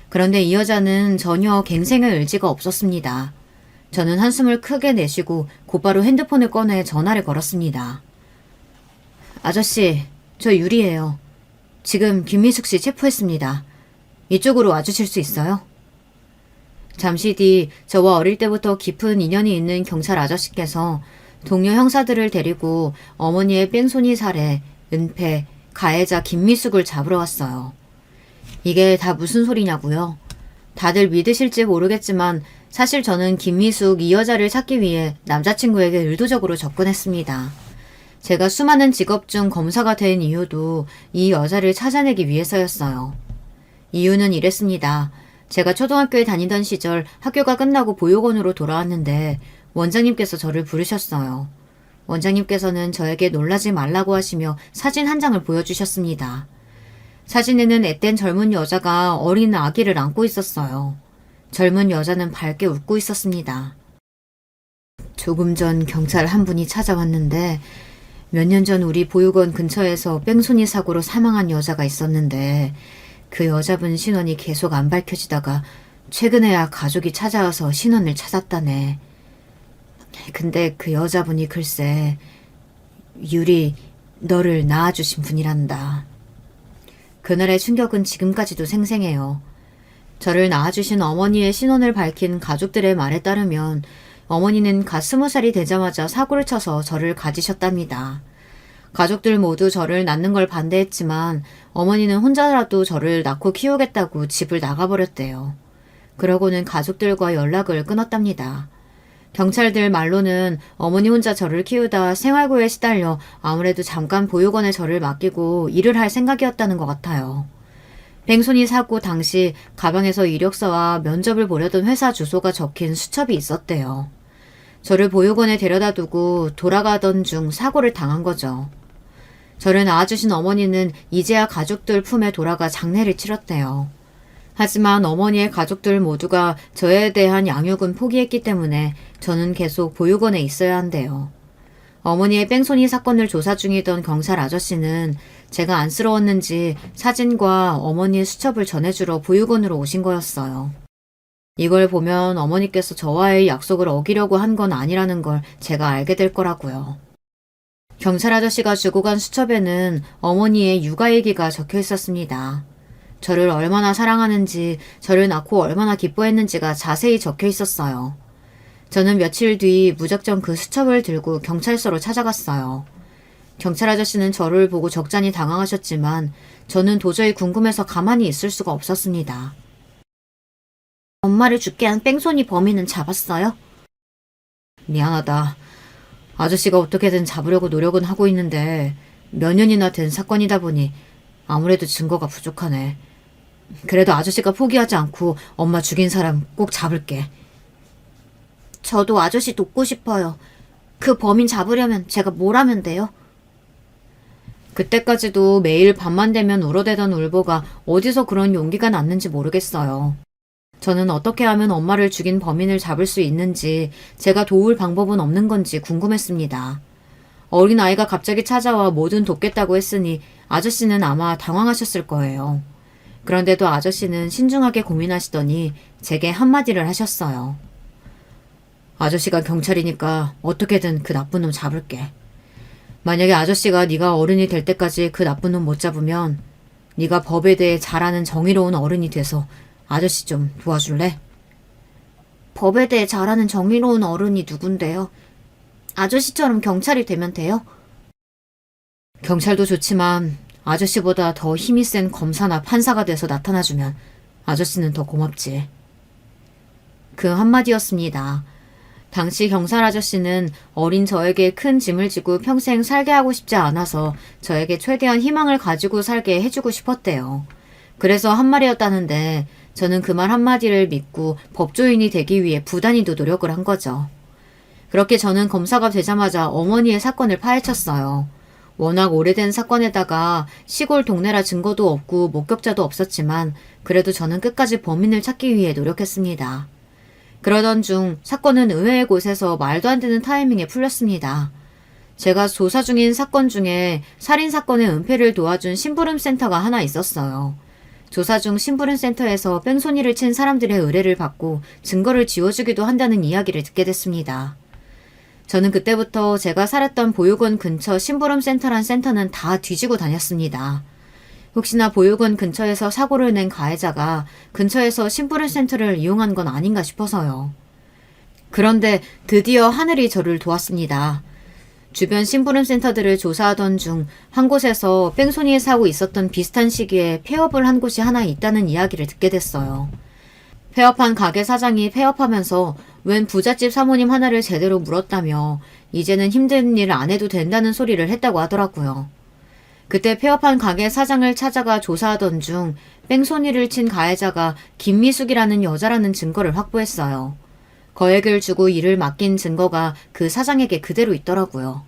그런데 이 여자는 전혀 갱생의 의지가 없었습니다. 저는 한숨을 크게 내쉬고 곧바로 핸드폰을 꺼내 전화를 걸었습니다. 아저씨, 저 유리예요. 지금 김미숙 씨 체포했습니다. 이쪽으로 와주실 수 있어요? 잠시 뒤 저와 어릴 때부터 깊은 인연이 있는 경찰 아저씨께서 동료 형사들을 데리고 어머니의 뺑소니 살해, 은폐, 가해자 김미숙을 잡으러 왔어요. 이게 다 무슨 소리냐고요? 다들 믿으실지 모르겠지만 사실 저는 김미숙 이 여자를 찾기 위해 남자친구에게 의도적으로 접근했습니다. 제가 수많은 직업 중 검사가 된 이유도 이 여자를 찾아내기 위해서였어요. 이유는 이랬습니다. 제가 초등학교에 다니던 시절 학교가 끝나고 보육원으로 돌아왔는데 원장님께서 저를 부르셨어요. 원장님께서는 저에게 놀라지 말라고 하시며 사진 한 장을 보여주셨습니다. 사진에는 앳된 젊은 여자가 어린 아기를 안고 있었어요. 젊은 여자는 밝게 웃고 있었습니다. 조금 전 경찰 한 분이 찾아왔는데 몇 년 전 우리 보육원 근처에서 뺑소니 사고로 사망한 여자가 있었는데 그 여자분 신원이 계속 안 밝혀지다가 최근에야 가족이 찾아와서 신원을 찾았다네. 근데 그 여자분이 글쎄 유리 너를 낳아주신 분이란다. 그날의 충격은 지금까지도 생생해요. 저를 낳아주신 어머니의 신원을 밝힌 가족들의 말에 따르면 어머니는 갓 20살이 되자마자 사고를 쳐서 저를 가지셨답니다. 가족들 모두 저를 낳는 걸 반대했지만 어머니는 혼자라도 저를 낳고 키우겠다고 집을 나가버렸대요. 그러고는 가족들과 연락을 끊었답니다. 경찰들 말로는 어머니 혼자 저를 키우다 생활고에 시달려 아무래도 잠깐 보육원에 저를 맡기고 일을 할 생각이었다는 것 같아요. 뺑소니 사고 당시 가방에서 이력서와 면접을 보려던 회사 주소가 적힌 수첩이 있었대요. 저를 보육원에 데려다 두고 돌아가던 중 사고를 당한 거죠. 저를 낳아주신 어머니는 이제야 가족들 품에 돌아가 장례를 치렀대요. 하지만 어머니의 가족들 모두가 저에 대한 양육은 포기했기 때문에 저는 계속 보육원에 있어야 한대요. 어머니의 뺑소니 사건을 조사 중이던 경찰 아저씨는 제가 안쓰러웠는지 사진과 어머니의 수첩을 전해주러 보육원으로 오신 거였어요. 이걸 보면 어머니께서 저와의 약속을 어기려고 한 건 아니라는 걸 제가 알게 될 거라고요. 경찰 아저씨가 주고 간 수첩에는 어머니의 육아 얘기가 적혀 있었습니다. 저를 얼마나 사랑하는지, 저를 낳고 얼마나 기뻐했는지가 자세히 적혀 있었어요. 저는 며칠 뒤 무작정 그 수첩을 들고 경찰서로 찾아갔어요. 경찰 아저씨는 저를 보고 적잖이 당황하셨지만 저는 도저히 궁금해서 가만히 있을 수가 없었습니다. 엄마를 죽게 한 뺑소니 범인은 잡았어요? 미안하다. 아저씨가 어떻게든 잡으려고 노력은 하고 있는데 몇 년이나 된 사건이다 보니 아무래도 증거가 부족하네. 그래도 아저씨가 포기하지 않고 엄마 죽인 사람 꼭 잡을게. 저도 아저씨 돕고 싶어요. 그 범인 잡으려면 제가 뭘 하면 돼요? 그때까지도 매일 밤만 되면 울어대던 울보가 어디서 그런 용기가 났는지 모르겠어요. 저는 어떻게 하면 엄마를 죽인 범인을 잡을 수 있는지, 제가 도울 방법은 없는 건지 궁금했습니다. 어린 아이가 갑자기 찾아와 뭐든 돕겠다고 했으니 아저씨는 아마 당황하셨을 거예요. 그런데도 아저씨는 신중하게 고민하시더니 제게 한마디를 하셨어요. 아저씨가 경찰이니까 어떻게든 그 나쁜 놈 잡을게. 만약에 아저씨가 네가 어른이 될 때까지 그 나쁜 놈 못 잡으면 네가 법에 대해 잘 아는 정의로운 어른이 돼서 아저씨 좀 도와줄래? 법에 대해 잘 아는 정의로운 어른이 누군데요? 아저씨처럼 경찰이 되면 돼요? 경찰도 좋지만 아저씨보다 더 힘이 센 검사나 판사가 돼서 나타나주면 아저씨는 더 고맙지. 그 한마디였습니다. 당시 경찰 아저씨는 어린 저에게 큰 짐을 지고 평생 살게 하고 싶지 않아서 저에게 최대한 희망을 가지고 살게 해주고 싶었대요. 그래서 한 말이었다는데 저는 그 말 한마디를 믿고 법조인이 되기 위해 부단히도 노력을 한 거죠. 그렇게 저는 검사가 되자마자 어머니의 사건을 파헤쳤어요. 워낙 오래된 사건에다가 시골 동네라 증거도 없고 목격자도 없었지만 그래도 저는 끝까지 범인을 찾기 위해 노력했습니다. 그러던 중 사건은 의외의 곳에서 말도 안 되는 타이밍에 풀렸습니다. 제가 조사 중인 사건 중에 살인사건의 은폐를 도와준 심부름센터가 하나 있었어요. 조사 중 심부름센터에서 뺑소니를 친 사람들의 의뢰를 받고 증거를 지워주기도 한다는 이야기를 듣게 됐습니다. 저는 그때부터 제가 살았던 보육원 근처 심부름센터란 센터는 다 뒤지고 다녔습니다. 혹시나 보육원 근처에서 사고를 낸 가해자가 근처에서 심부름센터를 이용한 건 아닌가 싶어서요. 그런데 드디어 하늘이 저를 도왔습니다. 주변 심부름센터들을 조사하던 중 한 곳에서 뺑소니에 사고 있었던 비슷한 시기에 폐업을 한 곳이 하나 있다는 이야기를 듣게 됐어요. 폐업한 가게 사장이 폐업하면서 웬 부잣집 사모님 하나를 제대로 물었다며 이제는 힘든 일 안 해도 된다는 소리를 했다고 하더라고요. 그때 폐업한 가게 사장을 찾아가 조사하던 중 뺑소니를 친 가해자가 김미숙이라는 여자라는 증거를 확보했어요. 거액을 주고 일을 맡긴 증거가 그 사장에게 그대로 있더라고요.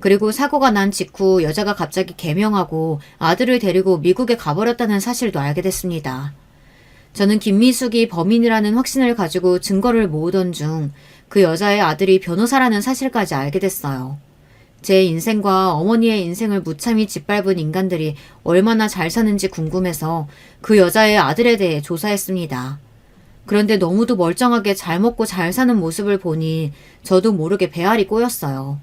그리고 사고가 난 직후 여자가 갑자기 개명하고 아들을 데리고 미국에 가버렸다는 사실도 알게 됐습니다. 저는 김미숙이 범인이라는 확신을 가지고 증거를 모으던 중 그 여자의 아들이 변호사라는 사실까지 알게 됐어요. 제 인생과 어머니의 인생을 무참히 짓밟은 인간들이 얼마나 잘 사는지 궁금해서 그 여자의 아들에 대해 조사했습니다. 그런데 너무도 멀쩡하게 잘 먹고 잘 사는 모습을 보니 저도 모르게 배알이 꼬였어요.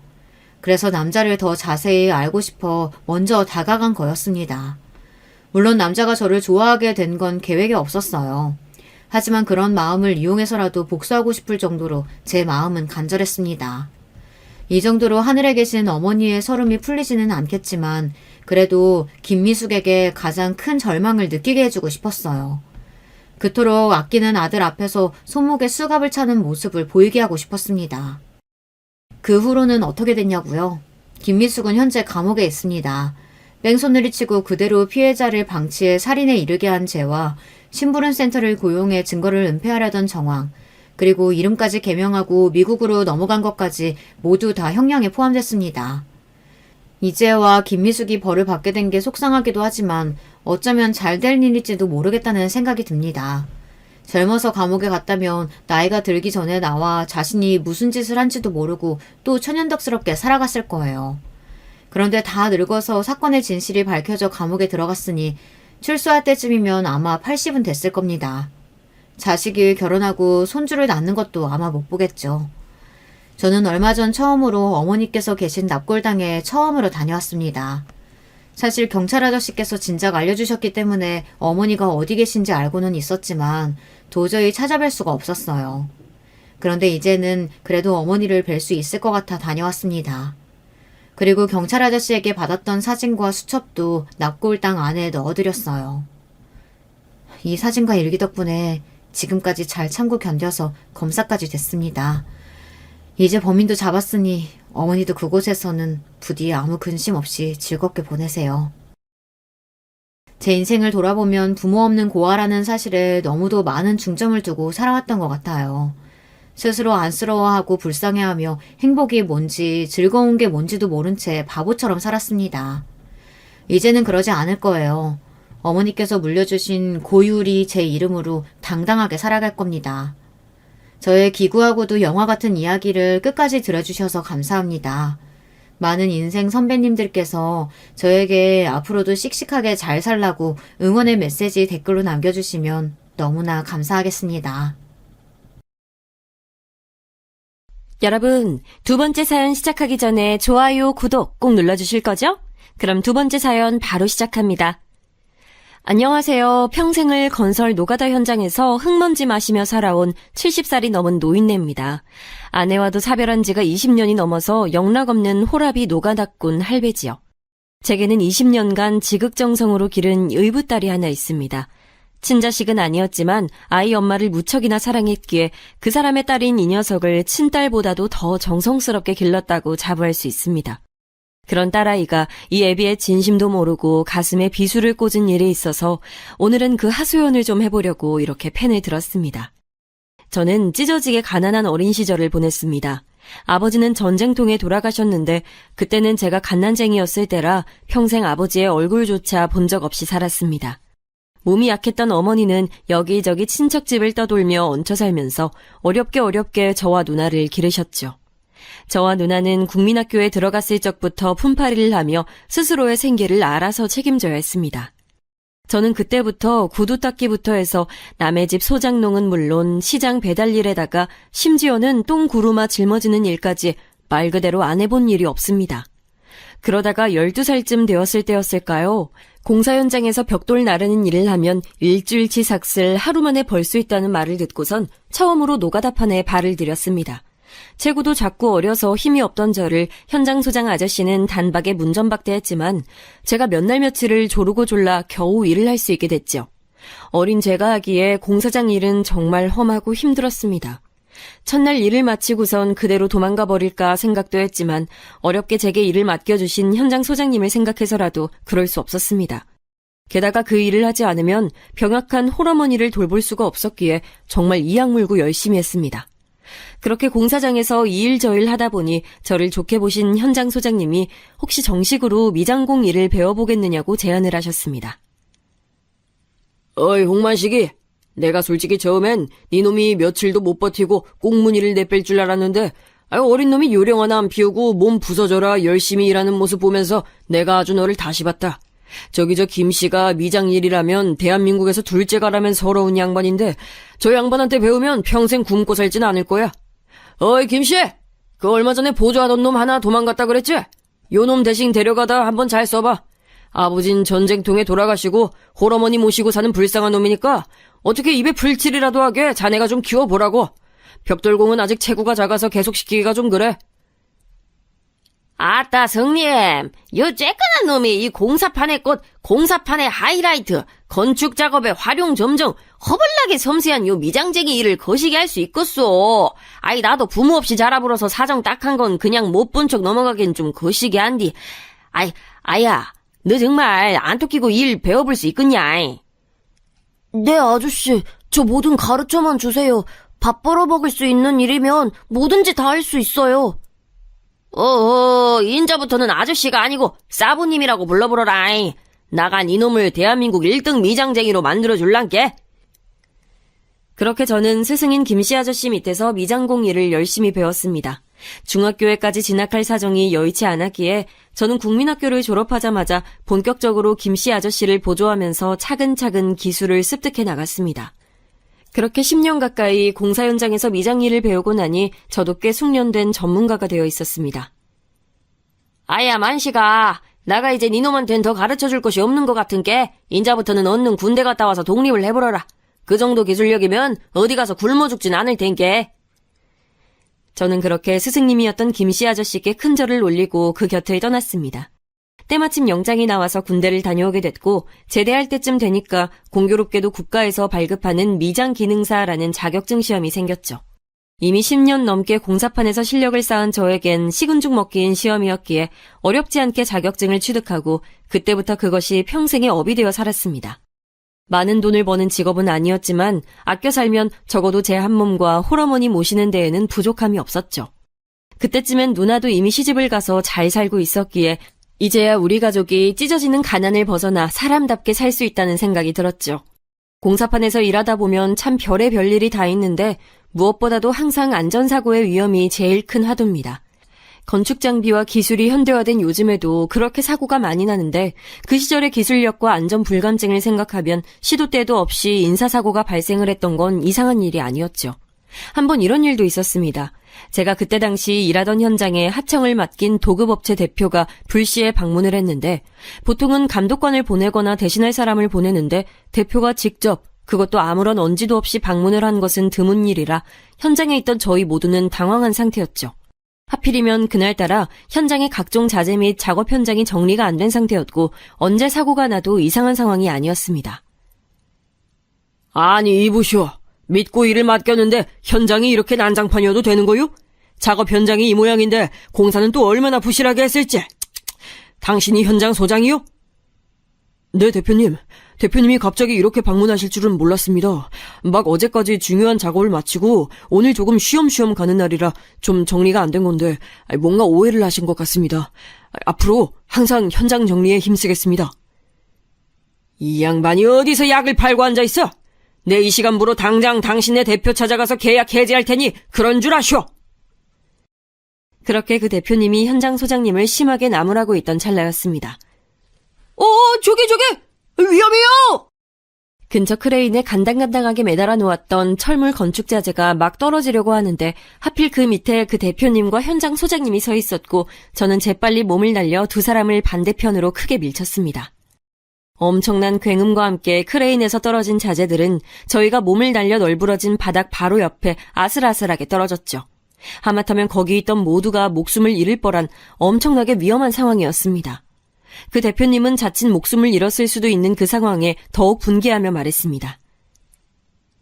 그래서 남자를 더 자세히 알고 싶어 먼저 다가간 거였습니다. 물론 남자가 저를 좋아하게 된 건 계획에 없었어요. 하지만 그런 마음을 이용해서라도 복수하고 싶을 정도로 제 마음은 간절했습니다. 이 정도로 하늘에 계신 어머니의 서름이 풀리지는 않겠지만 그래도 김미숙에게 가장 큰 절망을 느끼게 해주고 싶었어요. 그토록 아끼는 아들 앞에서 손목에 수갑을 차는 모습을 보이게 하고 싶었습니다. 그 후로는 어떻게 됐냐고요? 김미숙은 현재 감옥에 있습니다. 뺑소니를 치고 그대로 피해자를 방치해 살인에 이르게 한 죄와 심부름센터를 고용해 증거를 은폐하려던 정황, 그리고 이름까지 개명하고 미국으로 넘어간 것까지 모두 다 형량에 포함됐습니다. 이재와 김미숙이 벌을 받게 된 게 속상하기도 하지만 어쩌면 잘 될 일일지도 모르겠다는 생각이 듭니다. 젊어서 감옥에 갔다면 나이가 들기 전에 나와 자신이 무슨 짓을 한지도 모르고 또 천연덕스럽게 살아갔을 거예요. 그런데 다 늙어서 사건의 진실이 밝혀져 감옥에 들어갔으니 출소할 때쯤이면 아마 80은 됐을 겁니다. 자식이 결혼하고 손주를 낳는 것도 아마 못 보겠죠. 저는 얼마 전 처음으로 어머니께서 계신 납골당에 처음으로 다녀왔습니다. 사실 경찰 아저씨께서 진작 알려주셨기 때문에 어머니가 어디 계신지 알고는 있었지만 도저히 찾아뵐 수가 없었어요. 그런데 이제는 그래도 어머니를 뵐 수 있을 것 같아 다녀왔습니다. 그리고 경찰 아저씨에게 받았던 사진과 수첩도 납골당 안에 넣어드렸어요. 이 사진과 일기 덕분에 지금까지 잘 참고 견뎌서 검사까지 됐습니다. 이제 범인도 잡았으니 어머니도 그곳에서는 부디 아무 근심 없이 즐겁게 보내세요. 제 인생을 돌아보면 부모 없는 고아라는 사실에 너무도 많은 중점을 두고 살아왔던 것 같아요. 스스로 안쓰러워하고 불쌍해하며 행복이 뭔지 즐거운 게 뭔지도 모른 채 바보처럼 살았습니다. 이제는 그러지 않을 거예요. 어머니께서 물려주신 고유리 제 이름으로 당당하게 살아갈 겁니다. 저의 기구하고도 영화 같은 이야기를 끝까지 들어주셔서 감사합니다. 많은 인생 선배님들께서 저에게 앞으로도 씩씩하게 잘 살라고 응원의 메시지 댓글로 남겨주시면 너무나 감사하겠습니다. 여러분, 두 번째 사연 시작하기 전에 좋아요, 구독 꼭 눌러주실 거죠? 그럼 두 번째 사연 바로 시작합니다. 안녕하세요. 평생을 건설 노가다 현장에서 흙먼지 마시며 살아온 70살이 넘은 노인네입니다. 아내와도 사별한 지가 20년이 넘어서 영락없는 호라비 노가다꾼 할배지요. 제게는 20년간 지극정성으로 기른 의붓딸이 하나 있습니다. 친자식은 아니었지만 아이 엄마를 무척이나 사랑했기에 그 사람의 딸인 이 녀석을 친딸보다도 더 정성스럽게 길렀다고 자부할 수 있습니다. 그런 딸아이가 이 애비의 진심도 모르고 가슴에 비수를 꽂은 일이 있어서 오늘은 그 하소연을 좀 해보려고 이렇게 펜을 들었습니다. 저는 찢어지게 가난한 어린 시절을 보냈습니다. 아버지는 전쟁통에 돌아가셨는데 그때는 제가 갓난쟁이였을 때라 평생 아버지의 얼굴조차 본 적 없이 살았습니다. 몸이 약했던 어머니는 여기저기 친척집을 떠돌며 얹혀 살면서 어렵게 저와 누나를 기르셨죠. 저와 누나는 국민학교에 들어갔을 적부터 품팔이를 하며 스스로의 생계를 알아서 책임져야 했습니다. 저는 그때부터 구두 닦기부터 해서 남의 집 소장농은 물론 시장 배달일에다가 심지어는 똥구루마 짊어지는 일까지 말 그대로 안 해본 일이 없습니다. 그러다가 12살쯤 되었을 때였을까요? 공사 현장에서 벽돌 나르는 일을 하면 일주일치 삭슬 하루 만에 벌 수 있다는 말을 듣고선 처음으로 노가다판에 발을 들였습니다. 체구도 작고 어려서 힘이 없던 저를 현장 소장 아저씨는 단박에 문전박대했지만 제가 몇 날 며칠을 조르고 졸라 겨우 일을 할 수 있게 됐죠. 어린 제가 하기에 공사장 일은 정말 험하고 힘들었습니다. 첫날 일을 마치고선 그대로 도망가 버릴까 생각도 했지만 어렵게 제게 일을 맡겨주신 현장 소장님을 생각해서라도 그럴 수 없었습니다. 게다가 그 일을 하지 않으면 병약한 홀어머니를 돌볼 수가 없었기에 정말 이악 물고 열심히 했습니다. 그렇게 공사장에서 이 일 저 일 하다 보니 저를 좋게 보신 현장 소장님이 혹시 정식으로 미장공 일을 배워보겠느냐고 제안을 하셨습니다. 어이 홍만식이, 내가 솔직히 처음엔 네 놈이 며칠도 못 버티고 꽁무니를 내뺄 줄 알았는데 어린 놈이 요령 하나 안 피우고 몸 부서져라 열심히 일하는 모습 보면서 내가 아주 너를 다시 봤다. 저기 저 김씨가 미장 일이라면 대한민국에서 둘째가라면 서러운 양반인데 저 양반한테 배우면 평생 굶고 살진 않을 거야. 어이 김씨, 그 얼마 전에 보조하던 놈 하나 도망갔다 그랬지? 요 놈 대신 데려가다 한번 잘 써봐. 아버진 전쟁통에 돌아가시고 홀어머니 모시고 사는 불쌍한 놈이니까 어떻게 입에 불칠이라도 하게 자네가 좀 키워보라고. 벽돌공은 아직 체구가 작아서 계속 시키기가 좀 그래. 아따 성님, 요 쬐끈한 놈이 이 공사판의 꽃, 공사판의 하이라이트, 건축 작업의 활용 점정, 허벌나게 섬세한 요 미장쟁이 일을 거시게 할 수 있겠소. 아이 나도 부모 없이 자라불어서 사정 딱한 건 그냥 못 본 척 넘어가긴 좀 거시게 한디. 아야, 너 정말 안 토끼고 일 배워볼 수 있겠냐? 네, 아저씨. 저 뭐든 가르쳐만 주세요. 밥 벌어 먹을 수 있는 일이면 뭐든지 다 할 수 있어요. 인자부터는 아저씨가 아니고 사부님이라고 불러보러라. 나간 이놈을 대한민국 1등 미장쟁이로 만들어줄란께. 그렇게 저는 스승인 김씨 아저씨 밑에서 미장공 일을 열심히 배웠습니다. 중학교에까지 진학할 사정이 여의치 않았기에 저는 국민학교를 졸업하자마자 본격적으로 김씨 아저씨를 보조하면서 차근차근 기술을 습득해 나갔습니다. 그렇게 10년 가까이 공사 현장에서 미장 일을 배우고 나니 저도 꽤 숙련된 전문가가 되어 있었습니다. 아야 만식아, 나가 이제 니놈한텐 더 가르쳐줄 것이 없는 것 같은께 인자부터는 얼른 군대 갔다 와서 독립을 해보러라. 그 정도 기술력이면 어디 가서 굶어 죽진 않을 텐께. 저는 그렇게 스승님이었던 김씨 아저씨께 큰 절을 올리고 그 곁을 떠났습니다. 때마침 영장이 나와서 군대를 다녀오게 됐고 제대할 때쯤 되니까 공교롭게도 국가에서 발급하는 미장기능사라는 자격증 시험이 생겼죠. 이미 10년 넘게 공사판에서 실력을 쌓은 저에겐 식은 죽 먹기인 시험이었기에 어렵지 않게 자격증을 취득하고 그때부터 그것이 평생의 업이 되어 살았습니다. 많은 돈을 버는 직업은 아니었지만 아껴 살면 적어도 제 한 몸과 홀어머니 모시는 데에는 부족함이 없었죠. 그때쯤엔 누나도 이미 시집을 가서 잘 살고 있었기에 이제야 우리 가족이 찢어지는 가난을 벗어나 사람답게 살 수 있다는 생각이 들었죠. 공사판에서 일하다 보면 참 별의별 일이 다 있는데 무엇보다도 항상 안전사고의 위험이 제일 큰 화두입니다. 건축 장비와 기술이 현대화된 요즘에도 그렇게 사고가 많이 나는데 그 시절의 기술력과 안전 불감증을 생각하면 시도 때도 없이 인사사고가 발생을 했던 건 이상한 일이 아니었죠. 한번 이런 일도 있었습니다. 제가 그때 당시 일하던 현장에 하청을 맡긴 도급업체 대표가 불시에 방문을 했는데 보통은 감독관을 보내거나 대신할 사람을 보내는데 대표가 직접 그것도 아무런 언지도 없이 방문을 한 것은 드문 일이라 현장에 있던 저희 모두는 당황한 상태였죠. 하필이면 그날따라 현장의 각종 자재 및 작업 현장이 정리가 안 된 상태였고 언제 사고가 나도 이상한 상황이 아니었습니다. 아니 이보시오. 믿고 일을 맡겼는데 현장이 이렇게 난장판이어도 되는 거요? 작업 현장이 이 모양인데 공사는 또 얼마나 부실하게 했을지. 당신이 현장 소장이요? 네, 대표님. 대표님이 갑자기 이렇게 방문하실 줄은 몰랐습니다. 막 어제까지 중요한 작업을 마치고 오늘 조금 쉬엄쉬엄 가는 날이라 좀 정리가 안 된 건데 뭔가 오해를 하신 것 같습니다. 앞으로 항상 현장 정리에 힘쓰겠습니다. 이 양반이 어디서 약을 팔고 앉아있어? 내 이 시간부로 당장 당신네 대표 찾아가서 계약 해지할 테니 그런 줄 아쇼. 그렇게 그 대표님이 현장 소장님을 심하게 나무라고 있던 찰나였습니다. 저기 위험해요! 근처 크레인에 간당간당하게 매달아 놓았던 철물 건축 자재가 막 떨어지려고 하는데 하필 그 밑에 그 대표님과 현장 소장님이 서 있었고 저는 재빨리 몸을 날려 두 사람을 반대편으로 크게 밀쳤습니다. 엄청난 굉음과 함께 크레인에서 떨어진 자재들은 저희가 몸을 날려 널브러진 바닥 바로 옆에 아슬아슬하게 떨어졌죠. 하마터면 거기 있던 모두가 목숨을 잃을 뻔한 엄청나게 위험한 상황이었습니다. 그 대표님은 자칫 목숨을 잃었을 수도 있는 그 상황에 더욱 분개하며 말했습니다.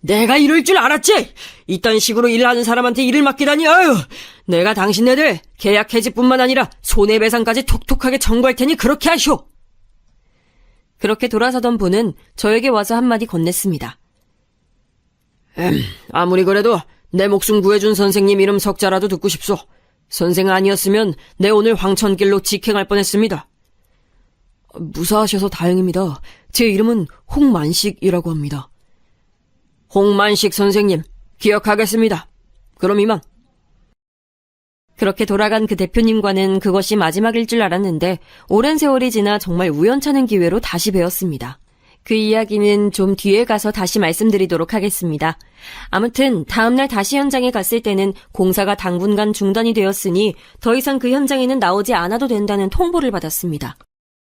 내가 이럴 줄 알았지! 이딴 식으로 일하는 사람한테 일을 맡기다니, 아유! 내가 당신네들 계약 해지뿐만 아니라 손해배상까지 톡톡하게 청구할 테니 그렇게 하시오! 그렇게 돌아서던 분은 저에게 와서 한마디 건넸습니다. 아무리 그래도 내 목숨 구해준 선생님 이름 석자라도 듣고 싶소. 선생 아니었으면 내 오늘 황천길로 직행할 뻔했습니다. 무사하셔서 다행입니다. 제 이름은 홍만식이라고 합니다. 홍만식 선생님, 기억하겠습니다. 그럼 이만. 그렇게 돌아간 그 대표님과는 그것이 마지막일 줄 알았는데 오랜 세월이 지나 정말 우연찮은 기회로 다시 뵈었습니다. 그 이야기는 좀 뒤에 가서 다시 말씀드리도록 하겠습니다. 아무튼 다음날 다시 현장에 갔을 때는 공사가 당분간 중단이 되었으니 더 이상 그 현장에는 나오지 않아도 된다는 통보를 받았습니다.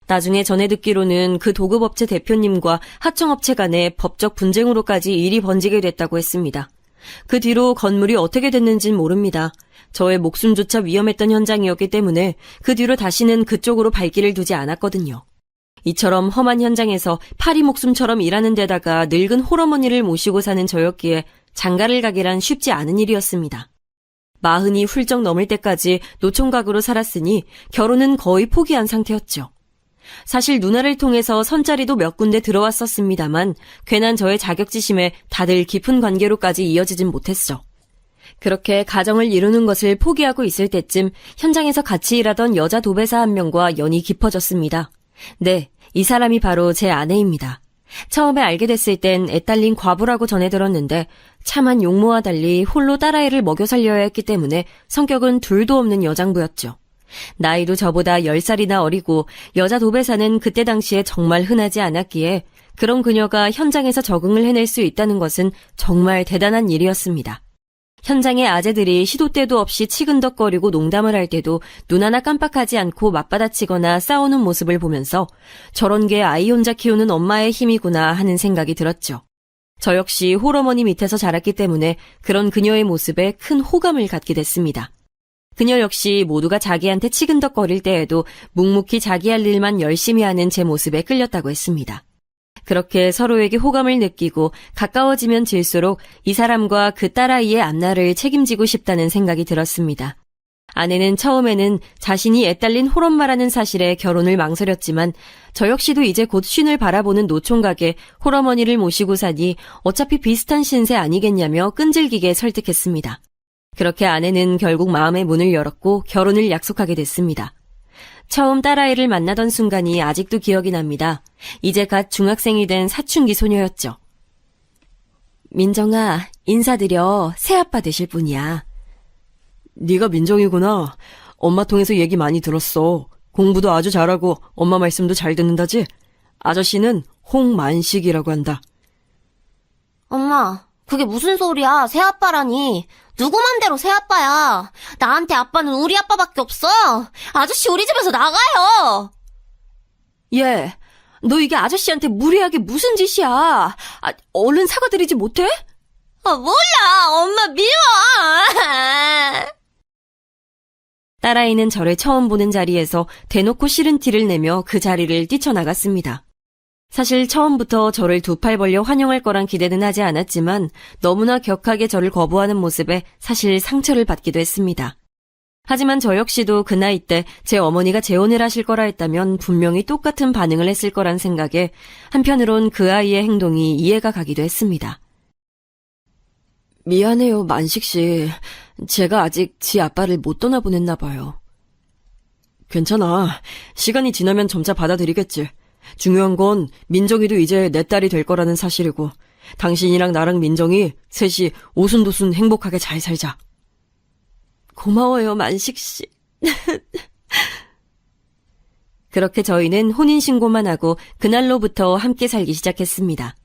나중에 전해 듣기로는 그 도급업체 대표님과 하청업체 간의 법적 분쟁으로까지 일이 번지게 됐다고 했습니다. 그 뒤로 건물이 어떻게 됐는진 모릅니다. 저의 목숨조차 위험했던 현장이었기 때문에 그 뒤로 다시는 그쪽으로 발길을 두지 않았거든요. 이처럼 험한 현장에서 파리 목숨처럼 일하는 데다가 늙은 홀어머니를 모시고 사는 저였기에 장가를 가기란 쉽지 않은 일이었습니다. 40이 훌쩍 넘을 때까지 노총각으로 살았으니 결혼은 거의 포기한 상태였죠. 사실 누나를 통해서 선자리도 몇 군데 들어왔었습니다만 괜한 저의 자격지심에 다들 깊은 관계로까지 이어지진 못했죠. 그렇게 가정을 이루는 것을 포기하고 있을 때쯤 현장에서 같이 일하던 여자 도배사 한 명과 연이 깊어졌습니다. 네, 이 사람이 바로 제 아내입니다. 처음에 알게 됐을 땐 애딸린 과부라고 전해 들었는데 참한 용모와 달리 홀로 딸아이를 먹여 살려야 했기 때문에 성격은 둘도 없는 여장부였죠. 나이도 저보다 10살이나 어리고 여자 도배사는 그때 당시에 정말 흔하지 않았기에 그런 그녀가 현장에서 적응을 해낼 수 있다는 것은 정말 대단한 일이었습니다. 현장의 아재들이 시도 때도 없이 치근덕거리고 농담을 할 때도 눈 하나 깜빡하지 않고 맞받아치거나 싸우는 모습을 보면서 저런 게 아이 혼자 키우는 엄마의 힘이구나 하는 생각이 들었죠. 저 역시 홀어머니 밑에서 자랐기 때문에 그런 그녀의 모습에 큰 호감을 갖게 됐습니다. 그녀 역시 모두가 자기한테 치근덕거릴 때에도 묵묵히 자기 할 일만 열심히 하는 제 모습에 끌렸다고 했습니다. 그렇게 서로에게 호감을 느끼고 가까워지면 질수록 이 사람과 그 딸아이의 앞날을 책임지고 싶다는 생각이 들었습니다. 아내는 처음에는 자신이 애딸린 홀엄마라는 사실에 결혼을 망설였지만 저 역시도 이제 곧 쉰을 바라보는 노총각에 홀어머니를 모시고 사니 어차피 비슷한 신세 아니겠냐며 끈질기게 설득했습니다. 그렇게 아내는 결국 마음의 문을 열었고 결혼을 약속하게 됐습니다. 처음 딸아이를 만나던 순간이 아직도 기억이 납니다. 이제 갓 중학생이 된 사춘기 소녀였죠. 민정아, 인사드려. 새아빠 되실 분이야. 네가 민정이구나. 엄마 통해서 얘기 많이 들었어. 공부도 아주 잘하고 엄마 말씀도 잘 듣는다지? 아저씨는 홍만식이라고 한다. 엄마, 그게 무슨 소리야? 새아빠라니. 누구 맘대로 새아빠야. 나한테 아빠는 우리 아빠밖에 없어. 아저씨 우리 집에서 나가요. 얘, 너 이게 아저씨한테 무례하게 무슨 짓이야? 얼른 사과드리지 못해? 몰라. 엄마 미워. 딸아이는 저를 처음 보는 자리에서 대놓고 싫은 티를 내며 그 자리를 뛰쳐나갔습니다. 사실 처음부터 저를 두 팔 벌려 환영할 거란 기대는 하지 않았지만 너무나 격하게 저를 거부하는 모습에 사실 상처를 받기도 했습니다. 하지만 저 역시도 그 나이 때 제 어머니가 재혼을 하실 거라 했다면 분명히 똑같은 반응을 했을 거란 생각에 한편으론 그 아이의 행동이 이해가 가기도 했습니다. 미안해요, 만식 씨. 제가 아직 지 아빠를 못 떠나보냈나 봐요. 괜찮아. 시간이 지나면 점차 받아들이겠지. 중요한 건 민정이도 이제 내 딸이 될 거라는 사실이고 당신이랑 나랑 민정이 셋이 오순도순 행복하게 잘 살자. 고마워요, 만식 씨. 그렇게 저희는 혼인신고만 하고 그날로부터 함께 살기 시작했습니다.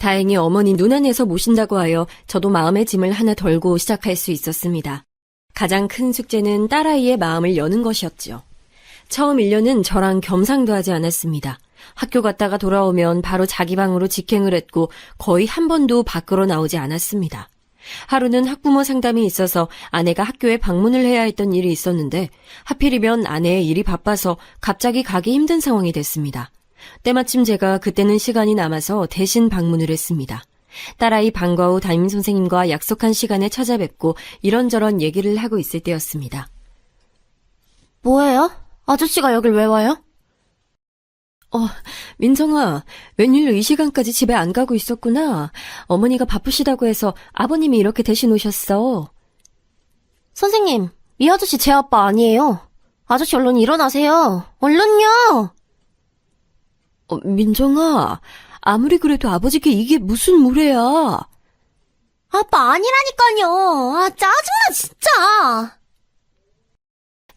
다행히 어머니 눈 안에서 모신다고 하여 저도 마음의 짐을 하나 덜고 시작할 수 있었습니다. 가장 큰 숙제는 딸아이의 마음을 여는 것이었죠. 처음 1년은 저랑 겸상도 하지 않았습니다. 학교 갔다가 돌아오면 바로 자기 방으로 직행을 했고 거의 한 번도 밖으로 나오지 않았습니다. 하루는 학부모 상담이 있어서 아내가 학교에 방문을 해야 했던 일이 있었는데 하필이면 아내의 일이 바빠서 갑자기 가기 힘든 상황이 됐습니다. 때마침 제가 그때는 시간이 남아서 대신 방문을 했습니다. 딸아이 방과 후 담임선생님과 약속한 시간에 찾아뵙고 이런저런 얘기를 하고 있을 때였습니다. 뭐예요? 아저씨가 여길 왜 와요? 민정아, 웬일로 이 시간까지 집에 안 가고 있었구나. 어머니가 바쁘시다고 해서 아버님이 이렇게 대신 오셨어. 선생님, 이 아저씨 제 아빠 아니에요. 아저씨 얼른 일어나세요. 얼른요! 민정아, 아무리 그래도 아버지께 이게 무슨 무례야. 아빠 아니라니까요. 아, 짜증나, 진짜.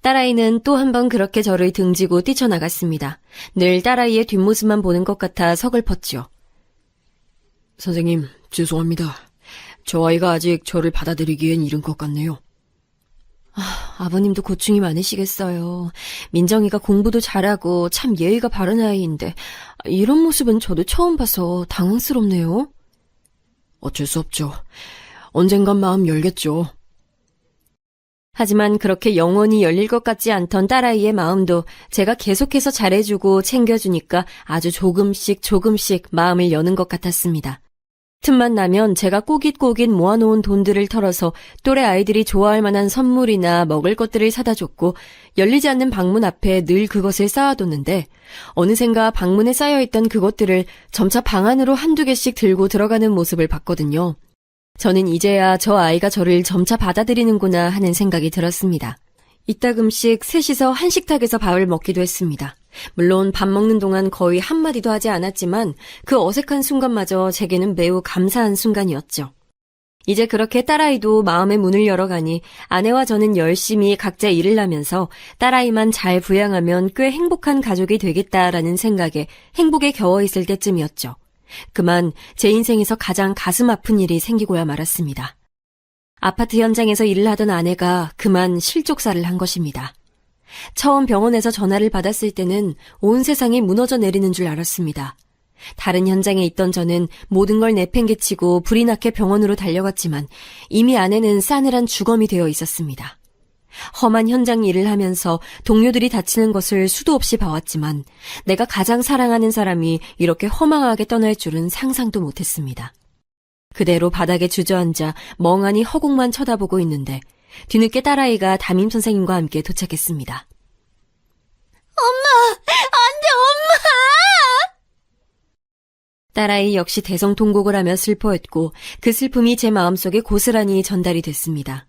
딸아이는 또 한 번 그렇게 저를 등지고 뛰쳐나갔습니다. 늘 딸아이의 뒷모습만 보는 것 같아 서글펐죠. 선생님, 죄송합니다. 저 아이가 아직 저를 받아들이기엔 이른 것 같네요. 아버님도 고충이 많으시겠어요. 민정이가 공부도 잘하고 참 예의가 바른 아이인데 이런 모습은 저도 처음 봐서 당황스럽네요. 어쩔 수 없죠. 언젠간 마음 열겠죠. 하지만 그렇게 영원히 열릴 것 같지 않던 딸아이의 마음도 제가 계속해서 잘해주고 챙겨주니까 아주 조금씩 마음을 여는 것 같았습니다. 틈만 나면 제가 꼬깃꼬깃 모아놓은 돈들을 털어서 또래 아이들이 좋아할 만한 선물이나 먹을 것들을 사다 줬고 열리지 않는 방문 앞에 늘 그것을 쌓아뒀는데 어느샌가 방문에 쌓여있던 그것들을 점차 방 안으로 한두 개씩 들고 들어가는 모습을 봤거든요. 저는 이제야 저 아이가 저를 점차 받아들이는구나 하는 생각이 들었습니다. 이따금씩 셋이서 한식탁에서 밥을 먹기도 했습니다. 물론 밥 먹는 동안 거의 한마디도 하지 않았지만 그 어색한 순간마저 제게는 매우 감사한 순간이었죠. 이제 그렇게 딸아이도 마음의 문을 열어가니 아내와 저는 열심히 각자 일을 하면서 딸아이만 잘 부양하면 꽤 행복한 가족이 되겠다라는 생각에 행복에 겨워 있을 때쯤이었죠. 그만 제 인생에서 가장 가슴 아픈 일이 생기고야 말았습니다. 아파트 현장에서 일을 하던 아내가 그만 실족사를 한 것입니다. 처음 병원에서 전화를 받았을 때는 온 세상이 무너져 내리는 줄 알았습니다. 다른 현장에 있던 저는 모든 걸 내팽개치고 불이 나게 병원으로 달려갔지만 이미 아내는 싸늘한 주검이 되어 있었습니다. 험한 현장 일을 하면서 동료들이 다치는 것을 수도 없이 봐왔지만 내가 가장 사랑하는 사람이 이렇게 허망하게 떠날 줄은 상상도 못했습니다. 그대로 바닥에 주저앉아 멍하니 허공만 쳐다보고 있는데 뒤늦게 딸아이가 담임선생님과 함께 도착했습니다. 안 돼, 엄마! 딸아이 역시 대성통곡을 하며 슬퍼했고 그 슬픔이 제 마음속에 고스란히 전달이 됐습니다.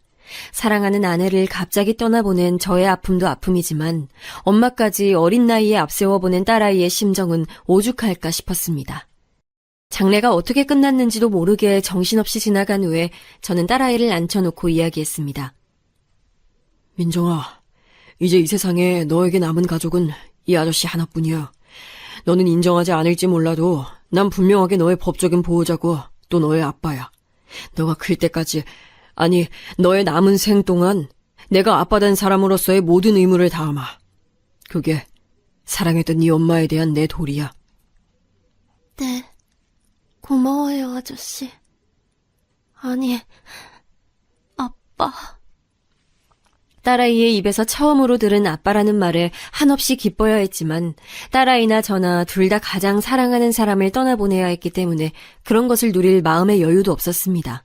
사랑하는 아내를 갑자기 떠나보낸 저의 아픔도 아픔이지만 엄마까지 어린 나이에 앞세워보낸 딸아이의 심정은 오죽할까 싶었습니다. 장례가 어떻게 끝났는지도 모르게 정신없이 지나간 후에 저는 딸아이를 앉혀놓고 이야기했습니다. 민정아, 이제 이 세상에 너에게 남은 가족은 이 아저씨 하나뿐이야. 너는 인정하지 않을지 몰라도 난 분명하게 너의 법적인 보호자고 또 너의 아빠야. 너가 클 때까지, 아니 너의 남은 생 동안 내가 아빠 된 사람으로서의 모든 의무를 다하마. 그게 사랑했던 네 엄마에 대한 내 도리야. 네, 고마워요, 아저씨. 아니, 아빠. 딸아이의 입에서 처음으로 들은 아빠라는 말에 한없이 기뻐야 했지만 딸아이나 저나 둘 다 가장 사랑하는 사람을 떠나보내야 했기 때문에 그런 것을 누릴 마음의 여유도 없었습니다.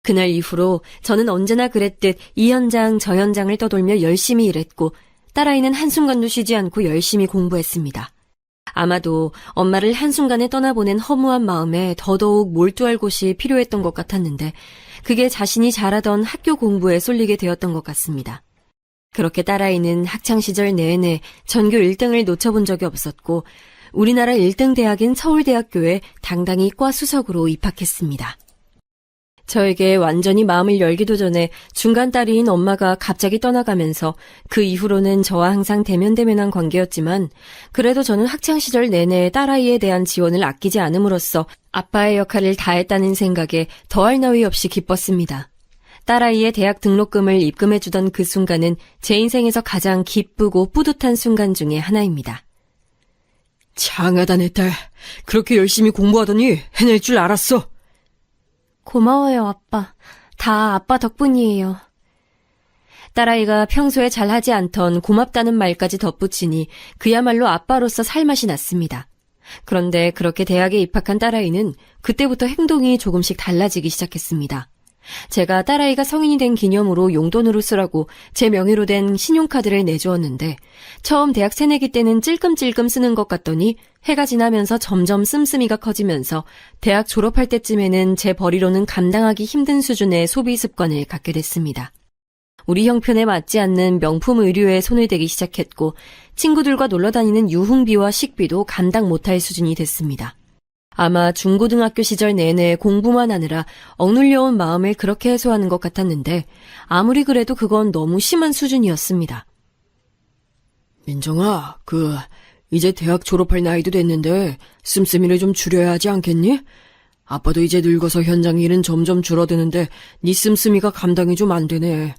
그날 이후로 저는 언제나 그랬듯 이 현장 저 현장을 떠돌며 열심히 일했고 딸아이는 한순간도 쉬지 않고 열심히 공부했습니다. 아마도 엄마를 한순간에 떠나보낸 허무한 마음에 더더욱 몰두할 곳이 필요했던 것 같았는데 그게 자신이 잘하던 학교 공부에 쏠리게 되었던 것 같습니다. 그렇게 딸아이는 학창시절 내내 전교 1등을 놓쳐본 적이 없었고 우리나라 1등 대학인 서울대학교에 당당히 과 수석으로 입학했습니다. 저에게 완전히 마음을 열기도 전에 중간 딸인 엄마가 갑자기 떠나가면서 그 이후로는 저와 항상 대면대면한 관계였지만 그래도 저는 학창시절 내내 딸아이에 대한 지원을 아끼지 않음으로써 아빠의 역할을 다했다는 생각에 더할 나위 없이 기뻤습니다. 딸아이의 대학 등록금을 입금해주던 그 순간은 제 인생에서 가장 기쁘고 뿌듯한 순간 중에 하나입니다. 장하다 내 딸. 그렇게 열심히 공부하더니 해낼 줄 알았어. 고마워요, 아빠. 다 아빠 덕분이에요. 딸아이가 평소에 잘하지 않던 고맙다는 말까지 덧붙이니 그야말로 아빠로서 살맛이 났습니다. 그런데 그렇게 대학에 입학한 딸아이는 그때부터 행동이 조금씩 달라지기 시작했습니다. 제가 딸아이가 성인이 된 기념으로 용돈으로 쓰라고 제 명의로 된 신용카드를 내주었는데 처음 대학 새내기 때는 찔끔찔끔 쓰는 것 같더니 해가 지나면서 점점 씀씀이가 커지면서 대학 졸업할 때쯤에는 제 벌이로는 감당하기 힘든 수준의 소비 습관을 갖게 됐습니다. 우리 형편에 맞지 않는 명품 의류에 손을 대기 시작했고 친구들과 놀러 다니는 유흥비와 식비도 감당 못할 수준이 됐습니다. 아마 중고등학교 시절 내내 공부만 하느라 억눌려온 마음을 그렇게 해소하는 것 같았는데 아무리 그래도 그건 너무 심한 수준이었습니다. 민정아, 이제 대학 졸업할 나이도 됐는데 씀씀이를 좀 줄여야 하지 않겠니? 아빠도 이제 늙어서 현장 일은 점점 줄어드는데 네 씀씀이가 감당이 좀 안 되네.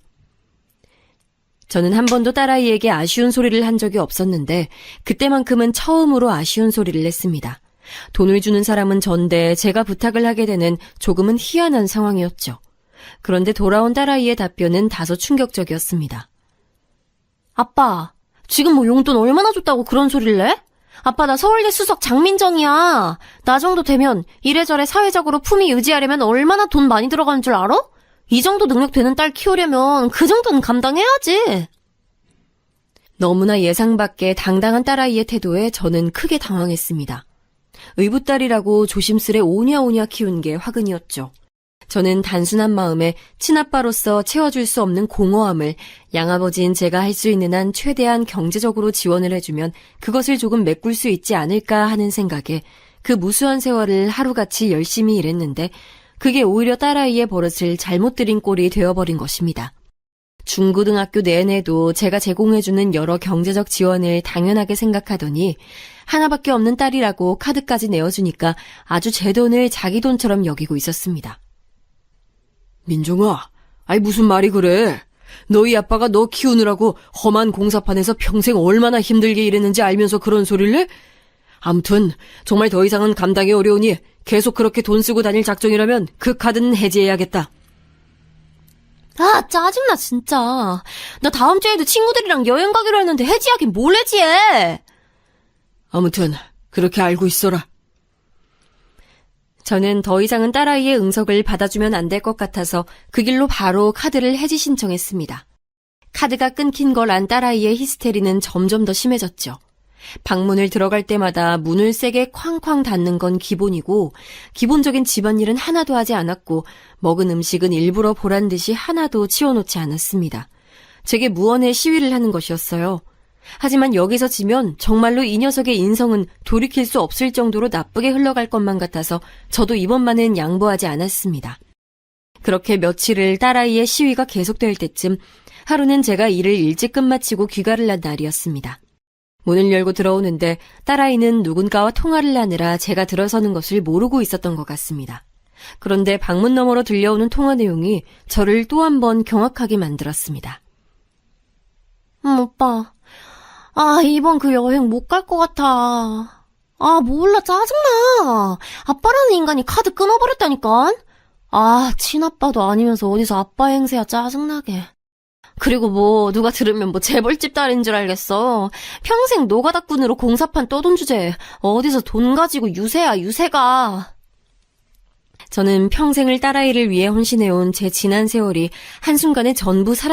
저는 한 번도 딸아이에게 아쉬운 소리를 한 적이 없었는데 그때만큼은 처음으로 아쉬운 소리를 냈습니다. 돈을 주는 사람은 전데 제가 부탁을 하게 되는 조금은 희한한 상황이었죠. 그런데 돌아온 딸아이의 답변은 다소 충격적이었습니다. 아빠, 지금 뭐 용돈 얼마나 줬다고 그런 소리를 내? 아빠, 나 서울대 수석 장민정이야. 나 정도 되면 이래저래 사회적으로 품위 유지하려면 얼마나 돈 많이 들어가는 줄 알아? 이 정도 능력 되는 딸 키우려면 그 정도는 감당해야지. 너무나 예상 밖의 당당한 딸아이의 태도에 저는 크게 당황했습니다. 의붓딸이라고 조심스레 오냐오냐 키운 게 화근이었죠. 저는 단순한 마음에 친아빠로서 채워줄 수 없는 공허함을 양아버지인 제가 할 수 있는 한 최대한 경제적으로 지원을 해주면 그것을 조금 메꿀 수 있지 않을까 하는 생각에 그 무수한 세월을 하루같이 열심히 일했는데 그게 오히려 딸아이의 버릇을 잘못 들인 꼴이 되어버린 것입니다. 중고등학교 내내도 제가 제공해주는 여러 경제적 지원을 당연하게 생각하더니 하나밖에 없는 딸이라고 카드까지 내어주니까 아주 제 돈을 자기 돈처럼 여기고 있었습니다. 민정아, 아이 무슨 말이 그래? 너희 아빠가 너 키우느라고 험한 공사판에서 평생 얼마나 힘들게 일했는지 알면서 그런 소리를 해? 아무튼 정말 더 이상은 감당이 어려우니 계속 그렇게 돈 쓰고 다닐 작정이라면 그 카드는 해지해야겠다. 아, 짜증나 진짜. 나 다음 주에도 친구들이랑 여행 가기로 했는데 해지하긴 뭘 해지해. 아무튼 그렇게 알고 있어라. 저는 더 이상은 딸아이의 응석을 받아주면 안 될 것 같아서 그 길로 바로 카드를 해지 신청했습니다. 카드가 끊긴 걸 안 딸아이의 히스테리는 점점 더 심해졌죠. 방문을 들어갈 때마다 문을 세게 쾅쾅 닫는 건 기본이고 기본적인 집안일은 하나도 하지 않았고 먹은 음식은 일부러 보란 듯이 하나도 치워놓지 않았습니다. 제게 무언의 시위를 하는 것이었어요. 하지만 여기서 지면 정말로 이 녀석의 인성은 돌이킬 수 없을 정도로 나쁘게 흘러갈 것만 같아서 저도 이번만은 양보하지 않았습니다. 그렇게 며칠을 딸아이의 시위가 계속될 때쯤 하루는 제가 일을 일찍 끝마치고 귀가를 한 날이었습니다. 문을 열고 들어오는데 딸아이는 누군가와 통화를 하느라 제가 들어서는 것을 모르고 있었던 것 같습니다. 그런데 방문 너머로 들려오는 통화 내용이 저를 또 한 번 경악하게 만들었습니다. 오빠. 이번 그 여행 못 갈 것 같아. 몰라, 짜증나. 아빠라는 인간이 카드 끊어버렸다니까. 친아빠도 아니면서 어디서 아빠 행세야, 짜증나게. 그리고 누가 들으면 재벌집 딸인 줄 알겠어. 평생 노가다꾼으로 공사판 떠돈 주제. 어디서 돈 가지고 유세야, 유세가. 저는 평생을 딸아이를 위해 헌신해온 제 지난 세월이 한순간에 전부 사라졌습니다.